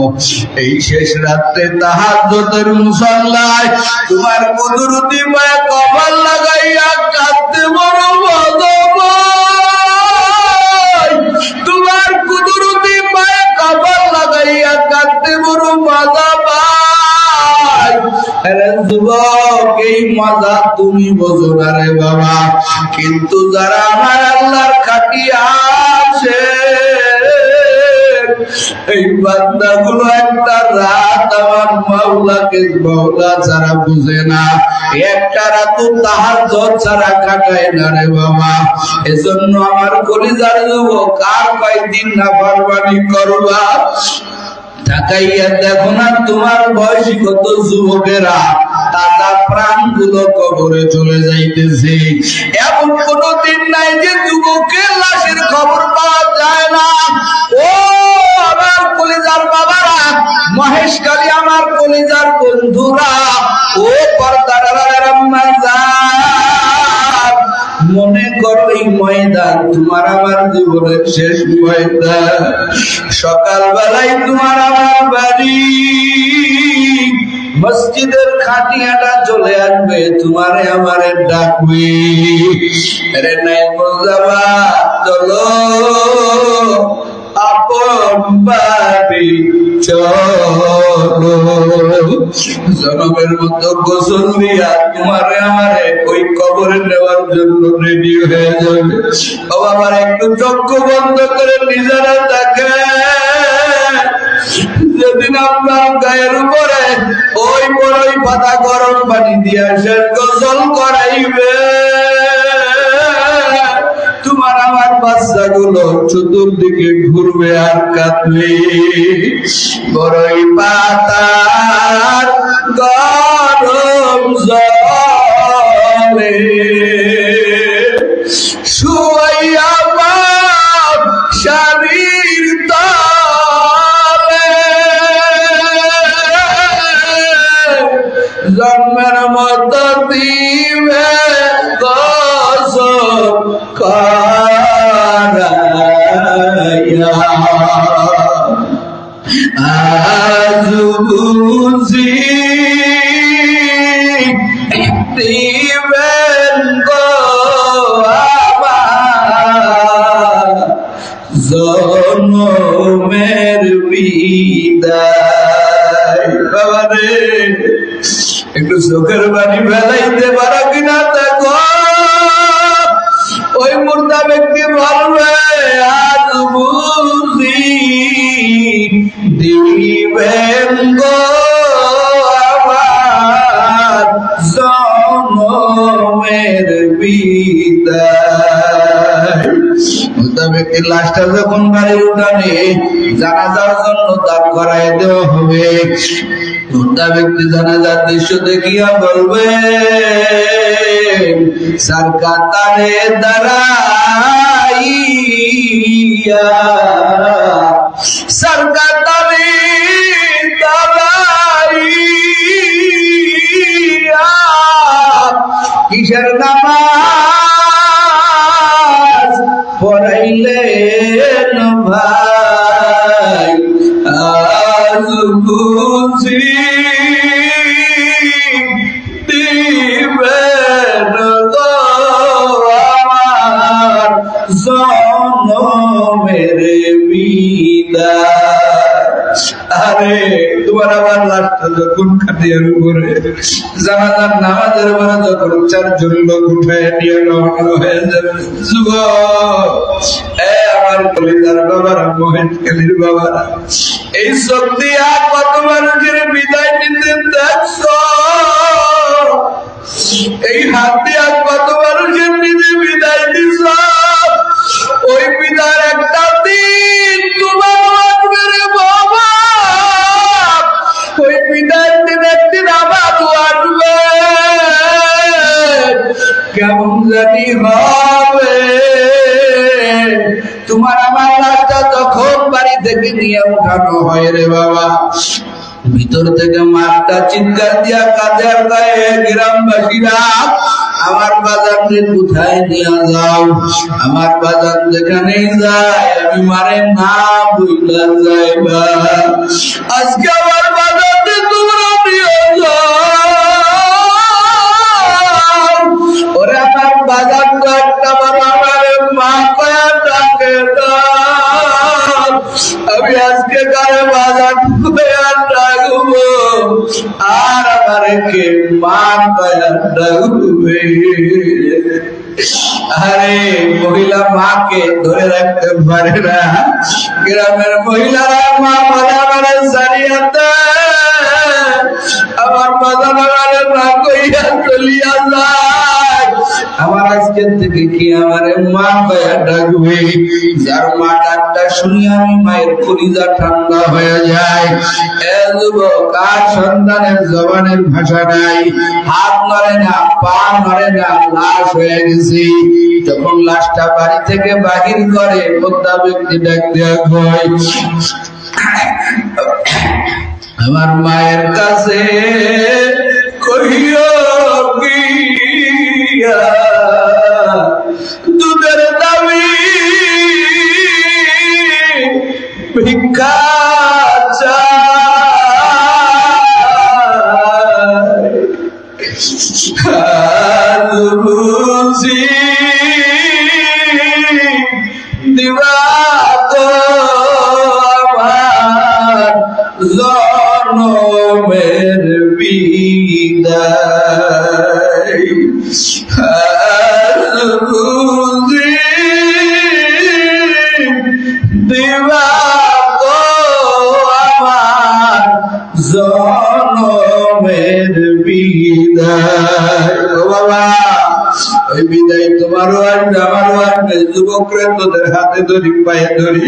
[SPEAKER 1] এই শেষ রাত্রে তাহাজ্জুদের মুসাল্লায় তোমার কুদরতি পায়ে কপাল লাগাইয়া কাঁদতে বড় মজা পাই, তোমার কুদরতি পায়ে কপাল লাগাইয়া কাঁদতে বড় মজা পাই। আরে যুবক, এই মজা তুমি বোঝো না রে বাবা, কিন্তু যারা আমার আল্লাহর খাটিয়া আছে এই বান্দাগুলো একটা রাত আমার মাওলাকে মাওলা ছাড়া বুঝে না, একটা রাত তাহাজ্জুদ ছাড়া কাটায় না রে বাবা। এজন্য আমার কলিজার যুবক, আর কয়দিন নাফরমানি করবা? তাকাইয়া দেখো না তোমার বয়সী কত যুবকেরা তাজা প্রাণ গুলো কবরে চলে যাইতেছে। এমন কোন দিন নাই যে যুবকের লাশের খবর পাওয়া যায় না। ও আমার কলিজার বাবারা, মহেশখালী আমার কলিজার বন্ধুরা, ও পর্দার আম্মা জান, মনে করো এই ময়দান তোমার আমার জীবনের শেষ ময়দান। সকাল বেলায় তোমার আমার বাড়ি মসজিদের খাটিয়াটা চলে আসবে, তোমারে আমারে ডাকবে, রে নাই যাবা চলো আপন বাড়ি চলো। জনমের মতো গোসল দিয়া তোমারে আমারে ওই কবরে নেওয়ার জন্য রেডি হয়ে যাবে। ও আমার একটু চক্ষু বন্ধ করে নিজেরা দেখে, যেদিন আপনার গায়ের উপরে ওই বড়ই পাতা গরম পানি দিয়া সে গোসল করাইবে, তোমার আমার বাচ্চাগুলো চতুর্দিকে ঘুরবে আর কাঁদবে। বড়ই পাতার গরম জলে শুয়াইয়া বাপ স্বামীর তলে, জন্মের মতো দিবে গোসল করাইয়া। আজ বুঝি দিবেন গো আমার জনমের বিদায়। বাবা রে, একটু চোখের বাড়ি ফেলাইতে পারো কিনা দেখো। ওই মুর্দা ব্যক্তি বলবে আজ বুঝি দিবেন গো আমার জনমের বিদায়। মুর্দা ব্যক্তির লাশটা যখন বাড়ির উঠানে জানাজার জন্য দাঁড় করায় দেওয়া হবে, মুর্দা ব্যক্তি জানাজার দৃশ্য দেখিয়া বলবে সরকারে দাঁড়াইয়া, সরকারে দাঁড়াইয়া কিসের নামাজ পড়াইলেন ভাই, আজ বুঝি দিবেন গো আমার জনমের বিদায়। আরে তোমার আমার লাশটা যখন খাটিয়ার উপরে জানাজার নামাজের পরে যখন চারজন লোক উঠে নিয়ে রওনা হয়ে যাবে, যুবক আমার কলিজার বাবারা, মহেশখালীর বাবারা, এই শক্তি আর কত মানুষের বিদায় নিতে দেখছ, এই হাত দিয়ে আর কত মানুষের নিজে বিদায় দিছ। ওই বিদায়ের একটা দিন তোমার লাগবে রে বাবা, ওই বিদায়ের দিন একদিন আবার আসবে।
[SPEAKER 2] হবে? তোমার আমার লাশটা তখন বাড়ি থেকে নিয়ে উঠানো হয় রে বাবা, ভিতর থেকে মারটা চিৎকার দিয়া কাঁদে আর গায়ে, গ্রামবাসীরা আমার বাজারকে কোথায় নিয়ে যাও? আমার বাজার যেখানেই যায় আমি মারে না বুঝলা যাইবা। আজকে আমার বাজারকে তোমরা নিয়ে যাও। ওরে আমার বাজার তো একটা বাবা আমার মা কয়া ডাকে না। আমি আজকে গায়ে বাজার ডাকবো আর আমারে কে মা কয়া ডাকবে? আরে মহিলা মাকে ধরে রাখতে পারে না। গ্রামের মহিলারা মা বাজারে জানিয়াতে আমার বাজারে না কইয়া চলিয়া যায়। আমার আজকের থেকে কি আমারে মা কয়া ডাকবে? যার মা ডাকটা শুনি আমি মায়ের কলিজা ঠান্ডা হয়ে যায়। এ যুবক, আর সন্তানের জবানের ভাষা নাই, হাত নড়ে না, পা নড়ে না, লাশ হয়ে গেছে। যখন লাশটা বাড়ি থেকে বাহির করে বৃদ্ধা ব্যক্তি ডাক দেয়া কয়, আমার মায়ের কাছে কহিও গিয়া দুধের দাবি ভিক্ষা বুঝি দিবা তো আমার জনমের বিদায়। বুঝি দিবা তো আমার জনমের বিদায়। ও বাবা, ওই বিদায় তোমারও আসবে, আমারও আসবে। যুবকরা তোদের হাতে ধরি, পায়ে ধরি।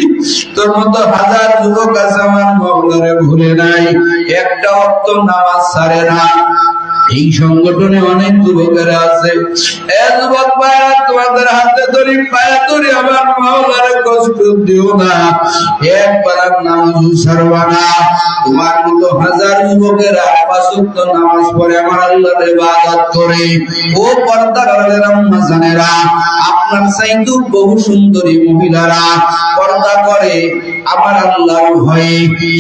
[SPEAKER 2] তোর মতো হাজার যুবক আছে আমার মওলারে ভুলে নাই, একটা অক্ত নামাজ ছাড়ে না। এই সংগঠনে অনেক যুবকেরা আছে। এ যুবক ভাইরা, তোমাদের হাতে ধরি, পায়ে ধরি, আমার মাওলারে কষ্ট দিও না, একবার নামাজ ছাড়বা না। তোমার মতো হাজার যুবকেরা পাঁচ ওয়াক্ত নামাজ পড়ে, আমার আল্লাহর ইবাদত করে। ও পর্দার আড়ালের আম্মা জানেরা, আপনার চাইতেও বহু সুন্দরী মহিলারা পর্দা করে, আমার আল্লাহর ভয়ে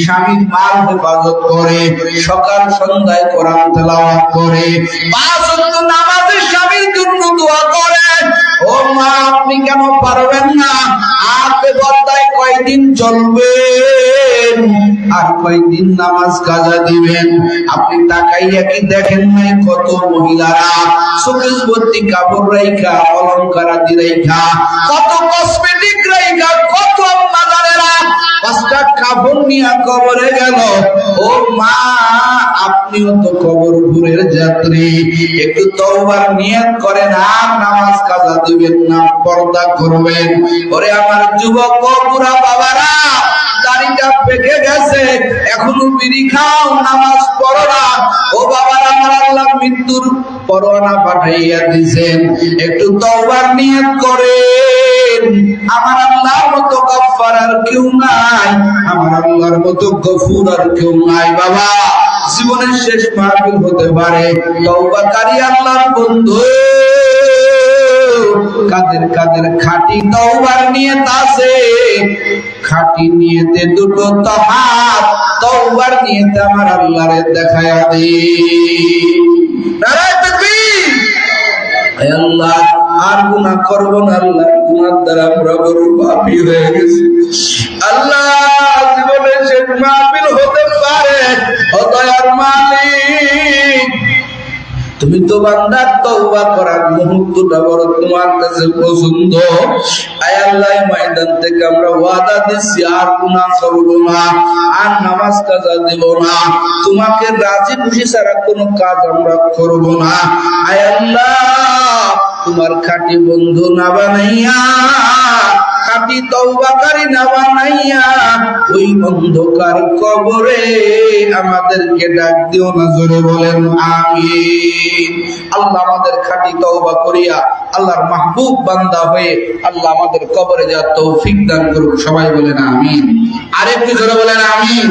[SPEAKER 2] স্বামীর মাল হেফাজত করে, সকাল সন্ধ্যায় কোরআন তেলাওয়াত করে, পাঁচ ওয়াক্ত নামাজে স্বামীর জন্য দোয়া করে। ও মা, আপনি কেন পারবেন না? আর বেপরদায় কয়দিন চলবেন? আর কয়দিন নামাজ কাজা দিবেন? আপনি তাকাইয়া কি দেখেন নাই কত মহিলারা শোকেস ভর্তি কাপড় রাইখা, অলংকার আদি রাইখা, কত কসমেটিক রাইখা, কত মাজারেরা পাঁচটা কাপড় নিয়ে কবরে গেল। ও মা, আপনিও তো কবর ঘুরের যাত্রী, একটু তওবার নিয়ত করেন, আর নামাজ কাজা দিবেন না, পর্দা করবেন। ওরে আমার যুবক ও বুড়া বাবারা, দাড়িটা পেকে গেছে, এখনো বিড়ি খাও, নামাজ পড়ো না। ও বাবার, আমার আল্লাহ মৃত্যুর পরোয়ানা পাঠাইয়া দিয়েছেন, একটু তওবার নিয়ত করেন। আমার আল্লাহর মতো গফফার আর কেউ নাই, আমার আল্লাহর মতো গফুর আর কেউ নাই। বাবা, জীবনের শেষ মাহফিল হতে পারে, তওবাকারী আল্লাহর বন্ধু কাদের কাদের খাঁটি তওবার নিয়ত আছে, খাঁটি নিয়তে দুটো তো হাত, তওবার নিয়তে আমার আল্লাহরে দেখায়া দে। নারায়ে তাকবীর। হে আল্লাহ, আর গুনাহ করব না আল্লাহ, গুনার দ্বারা আমরা বড় পাপী হয়ে গেছি। আল্লাহ, জীবনে শেষ মাহফিল হতে পারে, ও দয়ার মালিক, তুমি তো বান্দার তওবা করার মুহূর্তটা বড় তোমার কাছে পছন্দ। আয় আল্লাহ, ময়দান থেকে আমরা ওয়াদা দিচ্ছি, আর গুনাহ করব না, আর নামাজ কাজা দেব না, তোমাকে রাজি খুশি ছাড়া কোনো কাজ আমরা করব না। আয় আল্লাহ, তোমার খাঁটি বন্ধু না বানাইয়া
[SPEAKER 1] খাঁটি তওবাকারী না বানাইয়া ওই অন্ধকার কবরে আমাদেরকে ডাক দিও না, জোরে বলেন আমিন। আল্লাহ আমাদের খাঁটি তওবা করিয়া আল্লাহর মাহবুব বান্দা হয়ে আল্লাহ আমাদের কবরে যাওয়ার তৌফিক দান করুক। সবাই বলেন আমিন। আরেকটু জোরে বলেন আমিন।